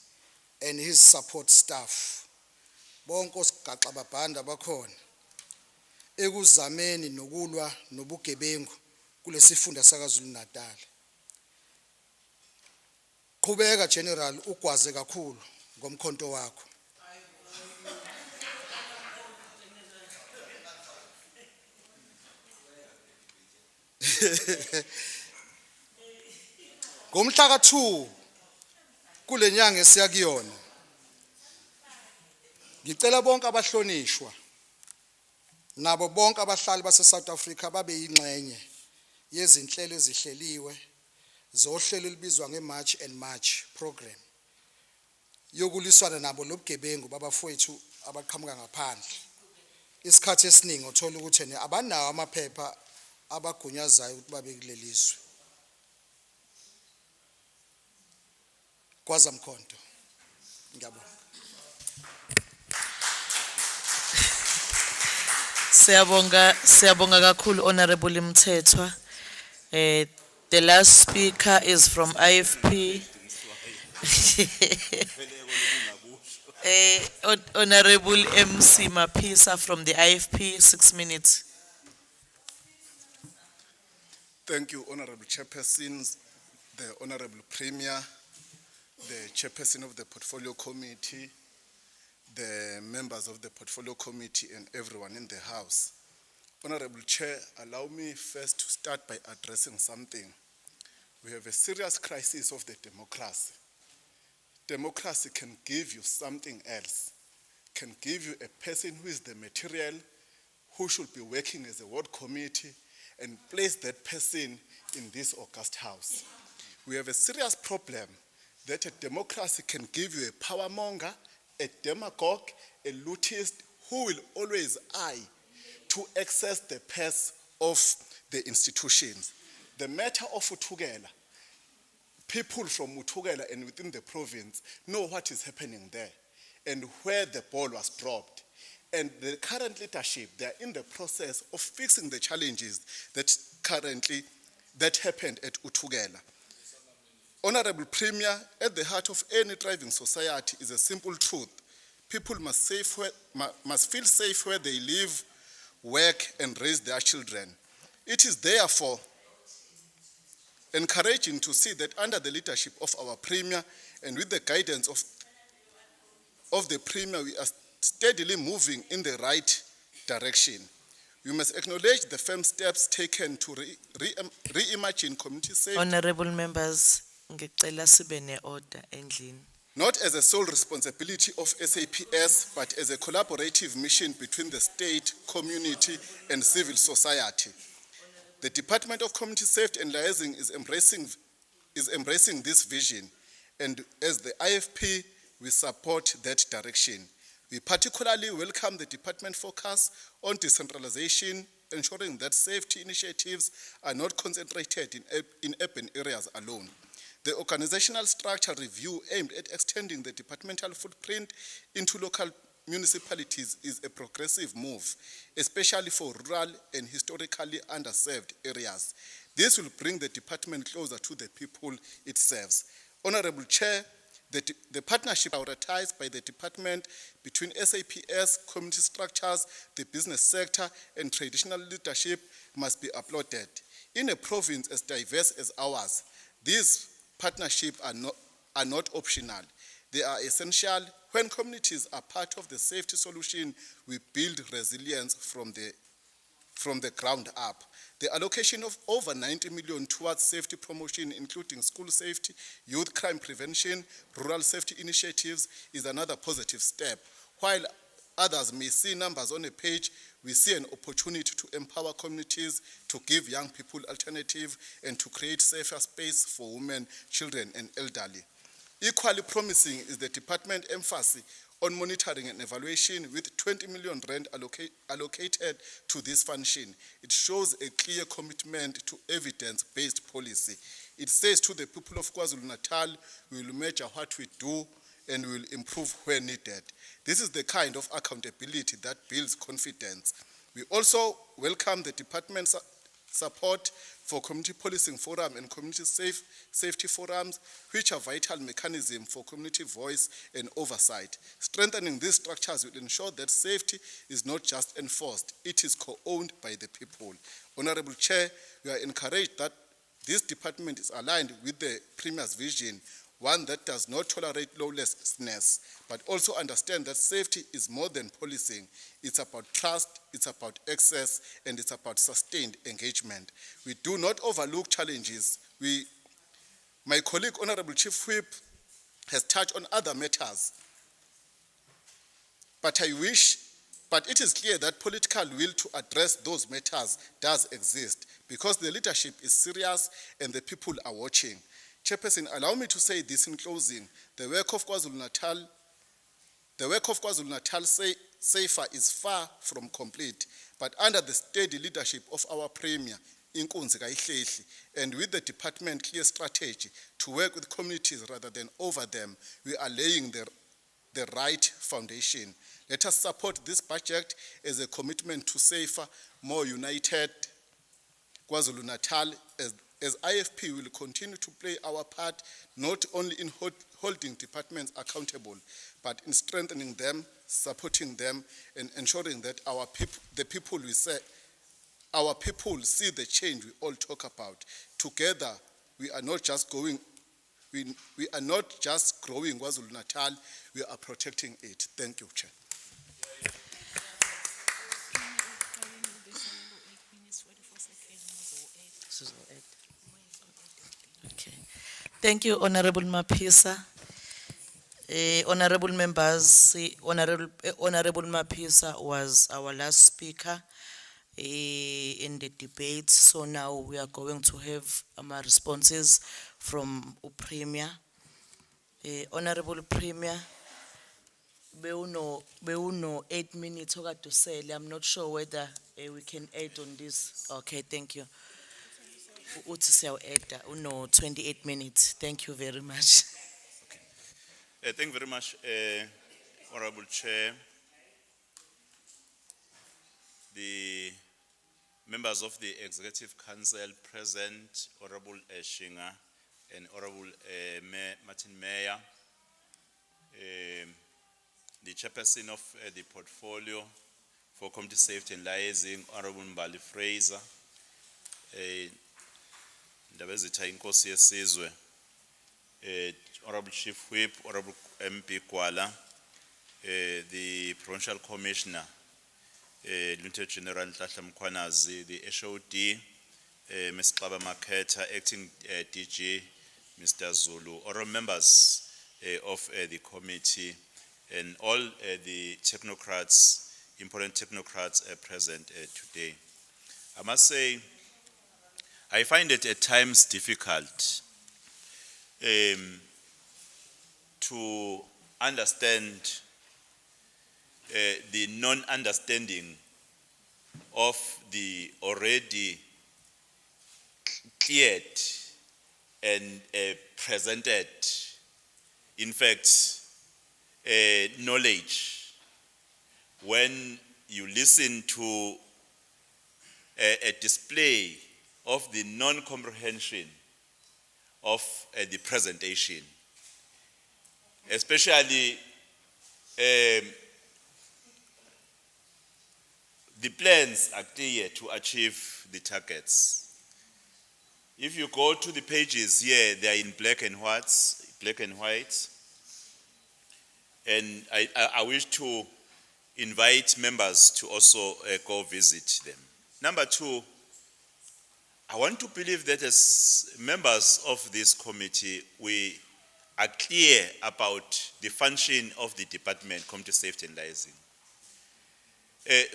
and his support staff bonke osigaxa babhanda bakhona ekuzameni nokulwa nobugebengu kulesifunda saKwaZulu-Natal. Qhubeka General, ugwaze kakhulu ngomkhonto wakho. Ngomhla ka-2 kule nyanga esiya kuyona ngicela bonke abahlonishwa nabo bonke abahlali base South Africa babe yingxenye yezinhlelo ezihleliwe zohlelo olubizwa ngeMarch and March program yokuliswana nabo lobugebengu babafowethu abaqhamuka ngaphandle. Isikhathi esiningi uthola ukuthi abanawo amaphepha abagunyazayo ukuthi babe kulelizwe. KWAZULU-NATAL. Ngiyabonga. Siyabonga kakhulu Honorable Mthethwa. The last speaker is from IFP. Honorable MC Mapisa from the IFP, 6 minutes. Thank you, Honorable Chairperson, the Honorable Premier, the Chairperson of the Portfolio Committee, the members of the Portfolio Committee, and everyone in the House. Honorable Chair, allow me first to start by addressing something. We have a serious crisis of the democracy. Democracy can give you something else, can give you a person who is the material, who should be working as a ward committee, and place that person in this august house. We have a serious problem that a democracy can give you a power monger, a demagogue, a lootist, who will always eye to access the purse of the institutions. The matter of Uthugela, people from Uthugela and within the province know what is happening there and where the ball was dropped. And the current leadership, they are in the process of fixing the challenges that happened at Uthugela. Honorable Premier, at the heart of any thriving society is a simple truth. People must feel safe where they live, work, and raise their children. It is therefore encouraging to see that under the leadership of our Premier and with the guidance of the Premier, we are steadily moving in the right direction. We must acknowledge the firm steps taken to reimagine community safety. Honorable members, ngicela sibe ne-order endlini. Not as a sole responsibility of SAPS, but as a collaborative mission between the state, community, and civil society. The Department of Community Safety and Liaising is embracing this vision, and as the IFP, we support that direction. We particularly welcome the department's focus on decentralization, ensuring that safety initiatives are not concentrated in urban areas alone. The organizational structure review aimed at extending the departmental footprint into local municipalities is a progressive move, especially for rural and historically underserved areas. This will bring the department closer to the people it serves. Honorable Chair, the partnership prioritized by the department between SAPS, community structures, the business sector, and traditional leadership must be applauded. In a province as diverse as ours, these partnerships are not optional. They are essential. When communities are part of the safety solution, we build resilience from the ground up. The allocation of over 90 million towards safety promotion, including school safety, youth crime prevention, rural safety initiatives, is another positive step. While others may see numbers on a page, we see an opportunity to empower communities, to give young people alternatives, and to create safer space for women, children, and elderly. Equally promising is the department emphasis on monitoring and evaluation with 20 million rand allocated to this function. It shows a clear commitment to evidence-based policy. It says to the people of KwaZulu-Natal, we will measure what we do and we will improve where needed. This is the kind of accountability that builds confidence. We also welcome the department's support for community policing forum and community safety forums, which are vital mechanisms for community voice and oversight. Strengthening these structures will ensure that safety is not just enforced, it is co-owned by the people. Honorable Chair, we are encouraged that this department is aligned with the Premier's vision, one that does not tolerate lawlessness, but also understand that safety is more than policing. It's about trust, it's about access, and it's about sustained engagement. We do not overlook challenges. My colleague, Honorable Chief Whip, has touched on other matters, but I wish But it is clear that political will to address those matters does exist because the leadership is serious and the people are watching. Chairperson, allow me to say this in closing. The work of KwaZulu-Natal SAFER is far from complete, but under the steady leadership of our Premier, Inkunzi Kayihlehli, and with the department clear strategy to work with communities rather than over them, we are laying the right foundation. Let us support this budget as a commitment to safer, more united KwaZulu-Natal as IFP will continue to play our part not only in holding departments accountable, but in strengthening them, supporting them, and ensuring that our people see the change we all talk about. Together, we are not just growing KwaZulu-Natal, we are protecting it. Thank you, Chair. Okay. Thank you, Honorable Mapisa. Honorable members, Honorable Mapisa was our last speaker in the debate. So now we are going to have our responses from Premier. Honorable Premier, Beuno 8 minutes to say. I'm not sure whether we can add on this. Okay, thank you. Uno 28 minutes. Thank you very much. Thank you very much, Honorable Chair, the members of the Executive Council present, Honorable Shinga and Honorable Martin Mayor, the Chairperson of the Portfolio for Community Safety and Liaising, Honorable Mbali Fraser, Ndabezitha Inkosi Yesizwe, Honorable Chief Whip, Honorable MP Kwala, the Provincial Commissioner, Lieutenant General Ntahla Mkhwanazi, the HOD, Ms. Xaba Maketa, Acting DG, Mr. Zulu, all members of the committee, and all the technocrats, important technocrats present today. I must say, I find it at times difficult to understand the non-understanding of the already cleared and presented, in fact, knowledge when you listen to a display of the non-comprehension of the presentation, especially the plans are clear to achieve the targets. If you go to the pages here, they are in black and white. And I wish to invite members to also go visit them. Number two, I want to believe that as members of this committee, we are clear about the function of the department, Community Safety and Liaising.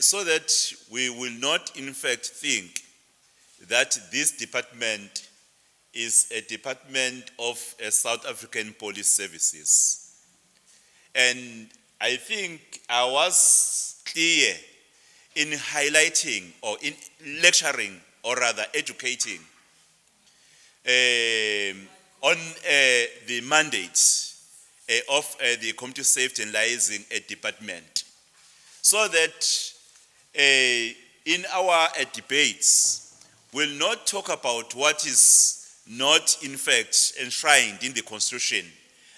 So that we will not in fact think that this department is a department of South African police services. And I think I was clear in highlighting or in lecturing or rather educating on the mandates of the Community Safety and Liaising department. So that in our debates, we'll not talk about what is not in fact enshrined in the Constitution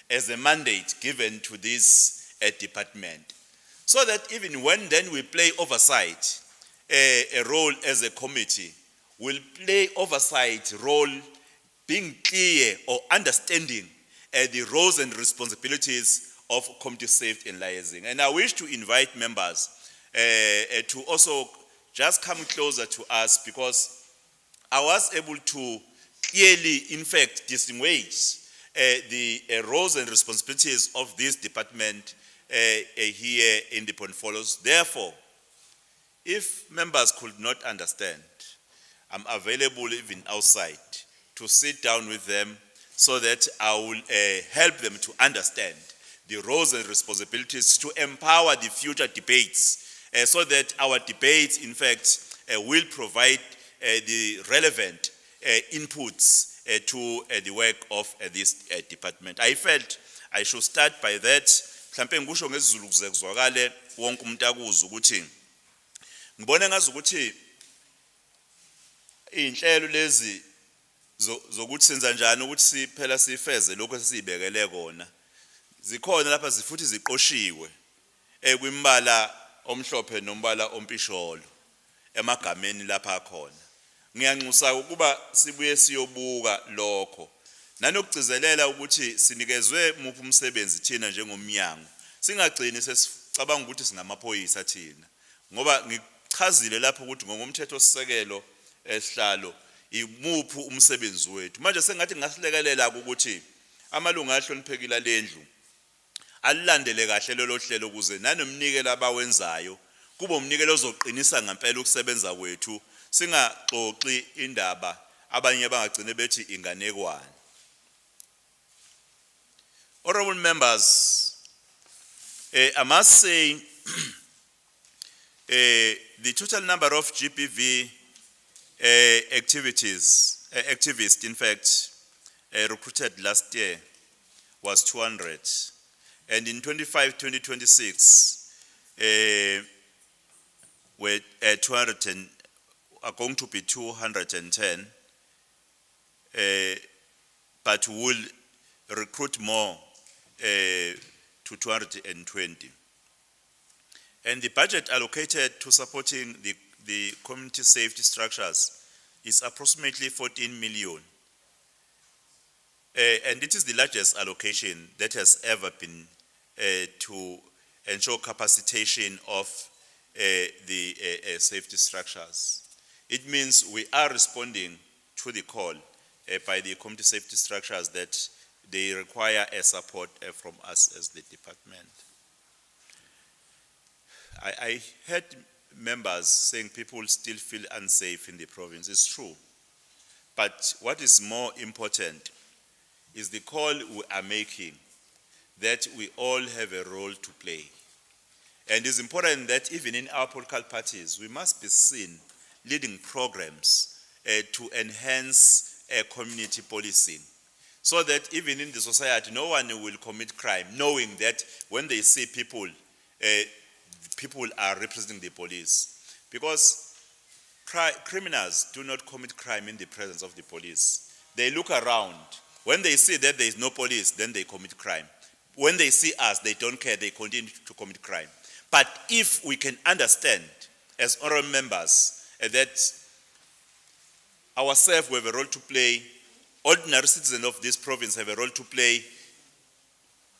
as a mandate given to this department. So that even when then we play oversight, a role as a committee, we'll play oversight role being clear or understanding the roles and responsibilities of Community Safety and Liaising. And I wish to invite members to also just come closer to us, because I was able to clearly, in fact, distinguish the roles and responsibilities of this department here in the portfolios. Therefore, if members could not understand, I'm available even outside to sit down with them so that I will help them to understand the roles and responsibilities to empower the future debates so that our debates, in fact, will provide the relevant inputs to the work of this department. I felt I should start by that. Mhlampe ngisho ngesiZulu kuze kuzwakale wonke umuntu akuzwe ukuthi ngibone ngazi ukuthi inhlelo lezi zokuthi senza njani ukuthi phela sifeze lokho esibekele kona zikhona lapha zifuthi ziqoshiwe kwimbala omhlophe nombala ompisholo emagameni lapha khona. Ngiyanxusa ukuba sibuye siyobuka lokho nanokugcizelela ukuthi sinikezwe muphi umsebenzi thina njengomnyango singagcini sesicabanga ukuthi singamaphoyisa thina ngoba ngichazile lapho ukuthi ngomthetho sisekelo esihlalo imuphi umsebenzi wethu. Manje sengathi ngasilekelela ukuthi amalunga ahloniphekile lendlu alilandele kahle lelo hlelo ukuze nanomnikelo abawenzayo kube umnikelo ozoqinisa ngempela ukusebenza kwethu singaxoxi indaba abanye bangagcine bethi inganekwane. Honorable members, I must say the total number of GPV activists, in fact, recruited last year was 200. And in 2025-2026, we're 200 and are going to be 210, but will recruit more to 220. And the budget allocated to supporting the community safety structures is approximately 14 million. And it is the largest allocation that has ever been to ensure capacitation of the safety structures. It means we are responding to the call by the community safety structures that they require a support from us as the department. I heard members saying people still feel unsafe in the province. It's true. But what is more important is the call we are making that we all have a role to play. And it's important that even in our political parties, we must be seen leading programs to enhance community policing, so that even in the society, no one will commit crime, knowing that when they see people, people are representing the police. Because criminals do not commit crime in the presence of the police. They look around. When they see that there is no police, then they commit crime. When they see us, they don't care, they continue to commit crime. But if we can understand, as honorable members, that ourselves we have a role to play, ordinary citizens of this province have a role to play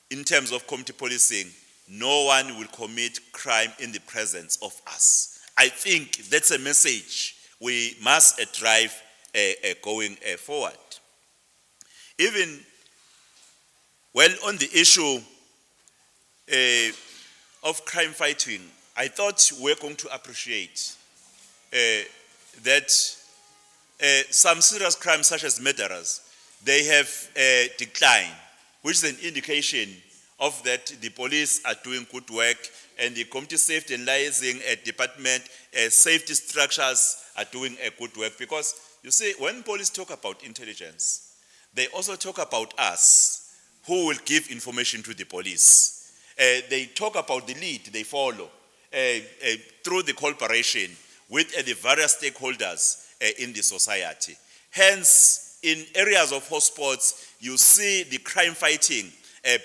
in terms of community policing, no one will commit crime in the presence of us. I think that's a message we must drive going forward. Even, well, on the issue of crime fighting, I thought we're going to appreciate that some serious crimes such as murderers, they have declined, which is an indication of that the police are doing good work and the community safety and liaising department safety structures are doing a good work. Because you see, when police talk about intelligence, they also talk about us who will give information to the police. They talk about the lead they follow through the cooperation with the various stakeholders in the society. Hence, in areas of hotspots, you see the crime fighting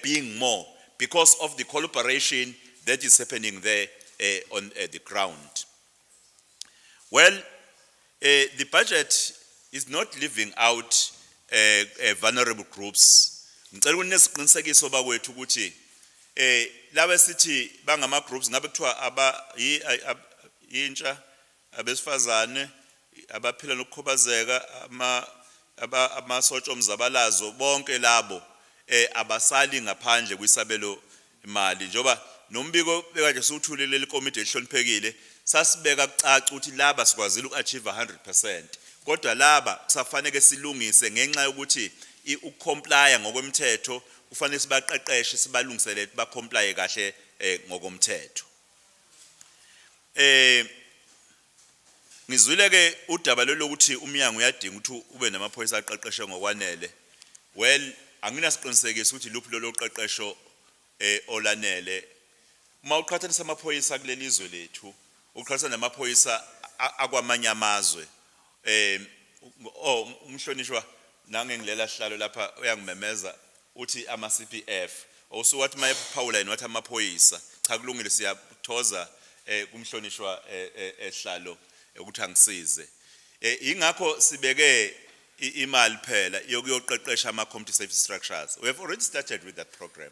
being more because of the cooperation that is happening there on the ground. Well, the budget is not leaving out vulnerable groups. Ngicela ukunesiqinisekiso bakwethu ukuthi laba sithi bangama groups ngabe kuthiwa intsha abesifazane abaphila nokukhubazeka amasotsha omzabalazo bonke labo abasali ngaphandle kwisabelo imali njoba nombiko bekade siwuthulile lekomiti ehloniphekile sasibeka kucaca ukuthi laba sikwazile uku-achieve 100%. Kodwa laba kusafanele silungise ngenxa yokuthi ukomplya ngokwemthetho kufanele sibaqeqeshe sibalungiselele bakomplye kahle ngokomthetho. Ngizwile ke udaba lokuthi umnyango uyadinga ukuthi ube namaphoyisa aqeqeshe ngokwanele. Well, anginasiqinisekiso ukuthi luphi lolo qeqesho olanele. Uma uqhathanisa amaphoyisa kuleli izwe lethu, uqhathanisa namaphoyisa akwamanye amazwe, umhlonishwa nangengilela sihlalo lapha uyangimemeza uthi ama CPF osuwathi mayephawula yini wathi amaphoyisa. Cha kulungile siyathoza kumhlonishwa esihlalo ukuthi angisize. Ingakho sibeke imali phela yokuyoqeqesha ama community safety structures. We have already started with that program.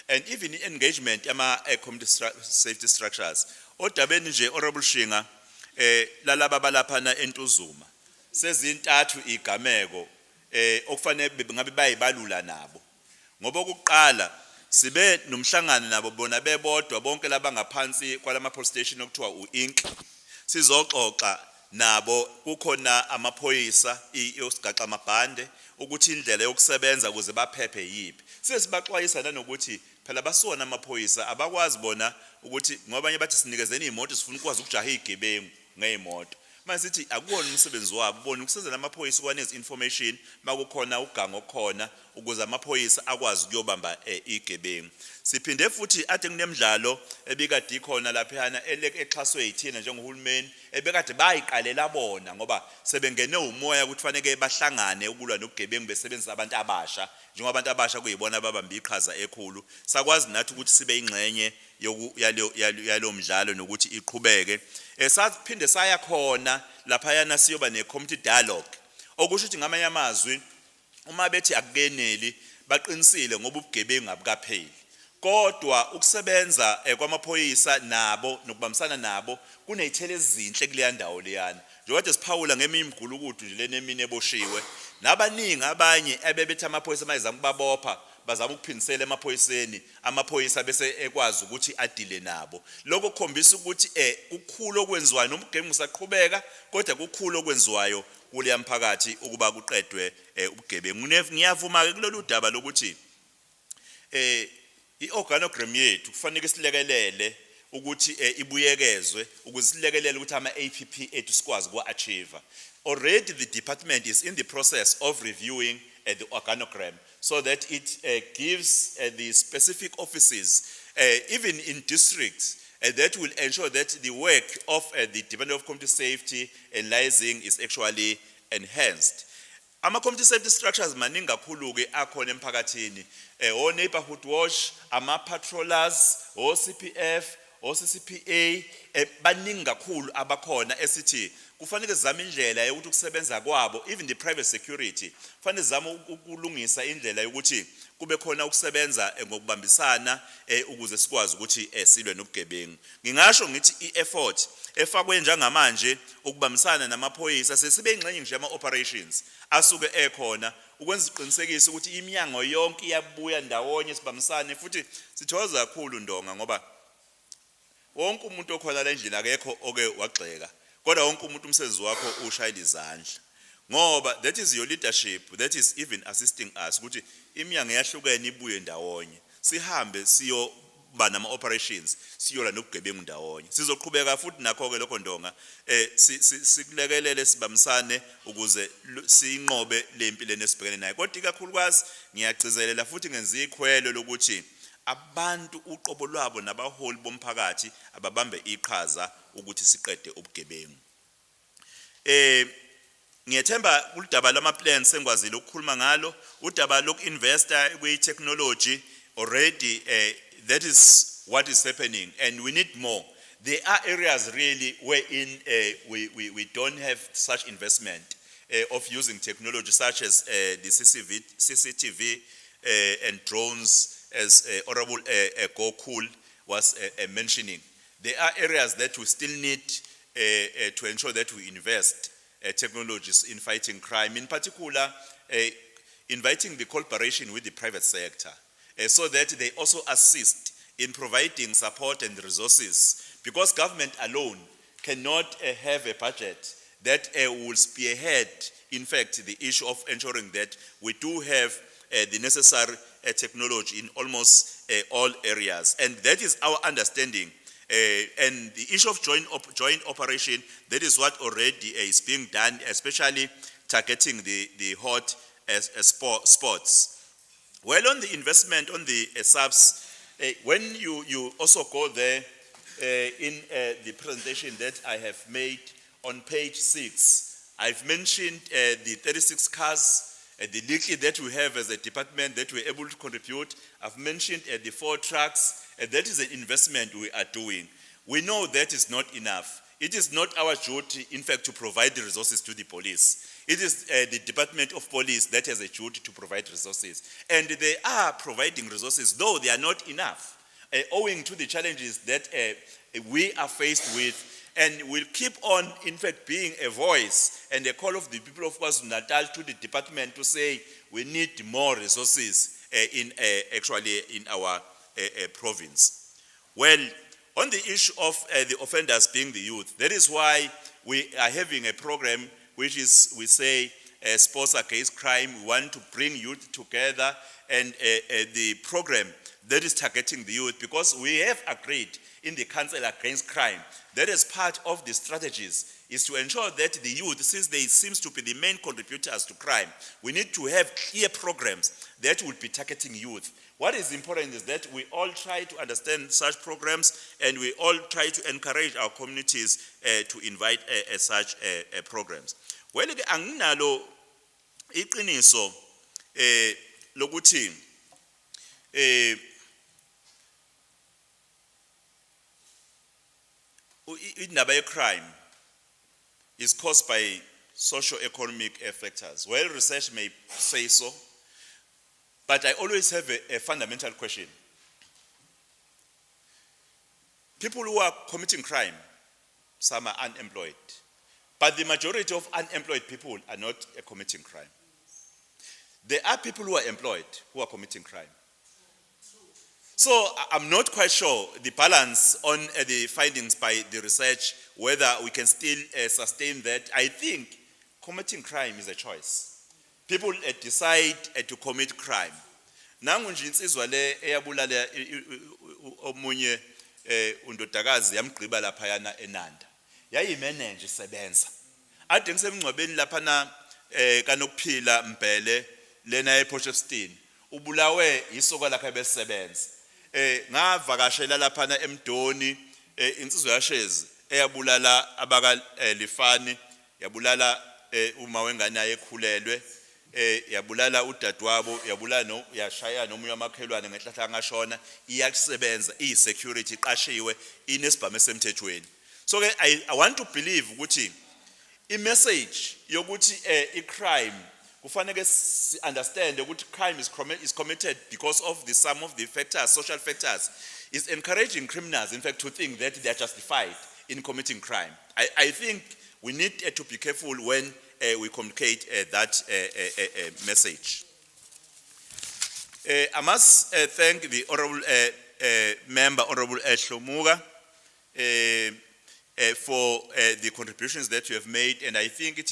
And even engagement ama community safety structures. Odabeni nje honorable Shinga lalaba balaphana eNtuzuma sezintathu igameko okufanele ngabe bayibalula nabo. Ngoba ukuqala sibe nomhlangano nabo bona bebodwa bonke laba ngaphansi kwalama police station okuthiwa uInc. Sizoxoxa nabo kukhona amaphoyisa iyosigaxa amabhande ukuthi indlela yokusebenza ukuze baphephe yipi. Sesibaxwayisa nanokuthi phela basona amaphoyisa abakwazi bona ukuthi ngobanye bathi sinikezeni imoto sifuna ukwazi ukujaha igebengu ngeimoto. Manje sithi akuwona umsebenzi wabo bona ukusenzela amaphoyisa ukwaneza information makukhona ugango khona ukuze amaphoyisa akwazi ukuyobamba igebengu. Siphinde futhi ade kunemidlalo ebikade ikhona laphana exhaswe yithina njengohulumeni ebekade bayiqalela bona ngoba sebengene umoya ukuthi fanele bahlangane ukulwa nokugebengu besebenzisa abantu abasha njengoba abantu abasha kuyibona ababamba iqhaza ekhulu. Sakwazi nathi ukuthi sibe ingxenye yalo mdlalo nokuthi iqhubeke. Saphinde saya khona laphayana siyoba ne community dialogue okusho ukuthi ngamanye amazwi uma bethi akukeneli baqinisile ngoba ubugebengu abukapheli. Kodwa ukusebenza kwamaphoyisa nabo nokubambisana nabo kunezithelo ezinhle kuleya ndawo leyana. Njengoba siphawula ngeminye imigulukudu nje lenemini eboshiwe nabaningi abanye ebebethi amaphoyisa mayizama ukubabopha bazama ukuphindisela emaphoyiseni amaphoyisa bese ekwazi ukuthi adile nabo. Lokho kukhombisa ukuthi ukukhulu okwenziwayo nobugebengu usaqhubeka kodwa ukukhulu okwenziwayo kuleya mphakathi ukuba kuqedwe ubugebengu. Ngiyavuma ke kulolu daba lokuthi i-organogram yethu kufanele silekelele ukuthi ibuyekezwe ukuze silekelele ukuthi ama-APP ethu sikwazi ukwa-achieve. Already the department is in the process of reviewing the organogram so that it gives the specific offices, even in districts, that will ensure that the work of the Department of Community Safety and Liaising is actually enhanced. Ama-community safety structures maningi kakhulu ke akhona emphakathini. O-neighborhood watch, ama-patrollers, o-CPF, o-CCPA, baningi kakhulu abakhona esithi kufanele zama indlela yokuthi ukusebenza kwabo, even the private security kufanele zama ukulungisa indlela yokuthi kube khona ukusebenza ngokubambisana ukuze sikwazi ukuthi silwe nobugebengu. Ngingasho ngithi i-effort efakwe njengamanje ukubambisana namaphoyisa sesibe ingxenye nje ama-operations asuke ekhona ukwenza iqinisekise ukuthi iminyango yonke iyabuya ndawonye sibambisane futhi sithokoza kakhulu Ndonga ngoba wonke umuntu okhona la endlini akekho oke wagxeka kodwa wonke umuntu umsebenzi wakho ushayela izandla ngoba that is your leadership that is even assisting us ukuthi iminyango yahlukene ibuye ndawonye sihambe siyoba nama-operations siyola nobugebengu ndawonye. Sizoqhubeka futhi nakho ke lokho Ndonga sikulekelele sibambisane ukuze siyinqobe lempilo nesibhekene nayo. Kodwa ikakhulukazi ngiyagcizelela futhi ngenza ikhwelo lokuthi abantu uqobo lwabo nabaholi bomphakathi ababambe iqhaza ukuthi siqede ubugebengu. Ngiyethemba kuludaba lama plans sengwazile ukukhuluma ngalo udaba loku-investa kwi-technology already that is what is happening and we need more. There are areas really wherein we don't have such investment of using technology such as the CCTV and drones as Honorable Gokul was mentioning. There are areas that we still need to ensure that we invest technologies in fighting crime, in particular inviting the cooperation with the private sector so that they also assist in providing support and resources because government alone cannot have a budget that will spearhead, in fact, the issue of ensuring that we do have the necessary technology in almost all areas. And that is our understanding. And the issue of joint operation, that is what already is being done, especially targeting the hot spots. Well, on the investment, on the subs, when you also go there in the presentation that I have made on page 6, I've mentioned the 36 cars, the little that we have as a department that we're able to contribute. I've mentioned the 4 trucks, and that is an investment we are doing. We know that is not enough. It is not our duty, in fact, to provide the resources to the police. It is the Department of Police that has a duty to provide resources. And they are providing resources, though they are not enough, owing to the challenges that we are faced with. And will keep on, in fact, being a voice and a call of the people of KwaZulu-Natal to the department to say we need more resources in our province. Well, on the issue of the offenders being the youth, that is why we are having a program which is, we say, Sports Against Crime. We want to bring youth together, and the program that is targeting the youth, because we have agreed in the Council Against Crime that as part of the strategies is to ensure that the youth, since they seem to be the main contributors to crime, we need to have clear programs that will be targeting youth. What is important is that we all try to understand such programs, and we all try to encourage our communities to invite such programs. Well, anginalo iqiniso lokuthi indaba ye-crime is caused by socio-economic factors. Well, research may say so, but I always have a fundamental question. People who are committing crime, some are unemployed, but the majority of unemployed people are not committing crime. There are people who are employed who are committing crime. So I'm not quite sure the balance on the findings by the research, whether we can still sustain that. I think committing crime is a choice. People decide to commit crime. Nangu nje insizwa le eyabulala omunye undodakazi yamgqiba lapha yana eNanda. Yayimanage isebenza. Ade ngisemngcwabeni lapha na kanokuphila Mbele lena ePortshepstone. Ubulawe isoko lakhe besebenza. Ngavakashela lapha na eMdoni insizwa yashezi eyabulala abaka Lifani, yabulala uma wengane ayekhulelwe, yabulala udadewabo, yabulala no yashaya nomunye wamakhelwane ngehlahla ngashona, iyakusebenza security iqashiwe inesibhamu esemthethweni. So I want to believe ukuthi I message yokuthi I-crime kufanele understand ukuthi crime is committed because of some of the factors, social factors, is encouraging criminals, in fact, to think that they are justified in committing crime. I think we need to be careful when we communicate that message. I must thank the honorable member, Honorable Shlomuga, for the contributions that you have made, and I think it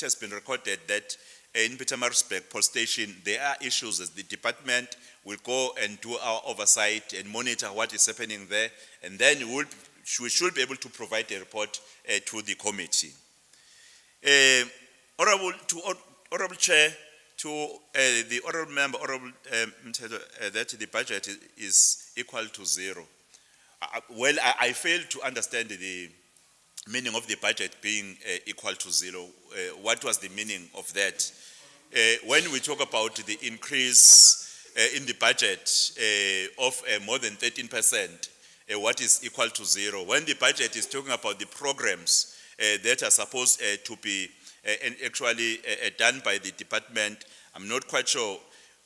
has been recorded that in Pietermaritzburg Police Station there are issues as the department will go and do our oversight and monitor what is happening there, and then we should be able to provide a report to the committee. Honorable Chair, to the honorable member, that the budget is equal to 0. Well, I fail to understand the meaning of the budget being equal to 0. What was the meaning of that? When we talk about the increase in the budget of more than 13%, what is equal to 0? When the budget is talking about the programs that are supposed to be actually done by the department, I'm not quite sure.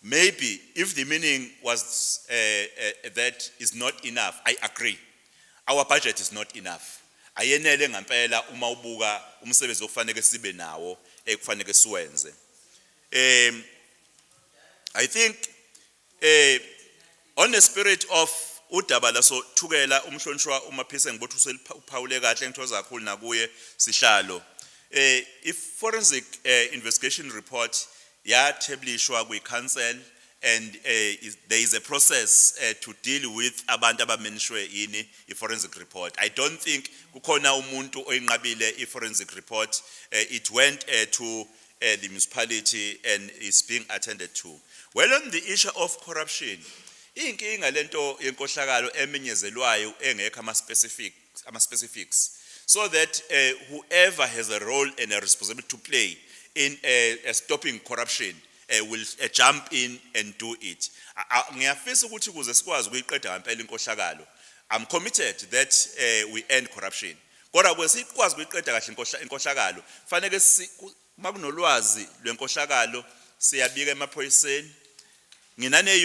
Maybe if the meaning was that is not enough, I agree. Our budget is not enough. Ayenele ngampela uma ubuka umsebenzi ofanele sibe nawo ekufanele siwenze. I think on the spirit of udaba laso thukela umhlonishwa uMaphisa ngibothu uphawule kahle ngithoza kakhulu nakuye sihlalo. If forensic investigation report yathebulishwa kwi council and there is a process to deal with abantu abamenishwe yini forensic report. I don't think kukhona umuntu oyinqabile forensic report. It went to the municipality and is being attended to. Well, on the issue of corruption, inkinga lento yenkohlakalo emenyezelwayo engekho ama specifics, so that whoever has a role and a responsibility to play in stopping corruption will jump in and do it. Ngiyafisa ukuthi kuze sikwazi ukuyiqeda ngempela inkohlakalo. I'm committed that we end corruption. Kodwa kwe sikwazi ukuyiqeda kahle inkohlakalo, fanele makunolwazi lwenkohlakalo siyabika emaphoyiseni. Nginane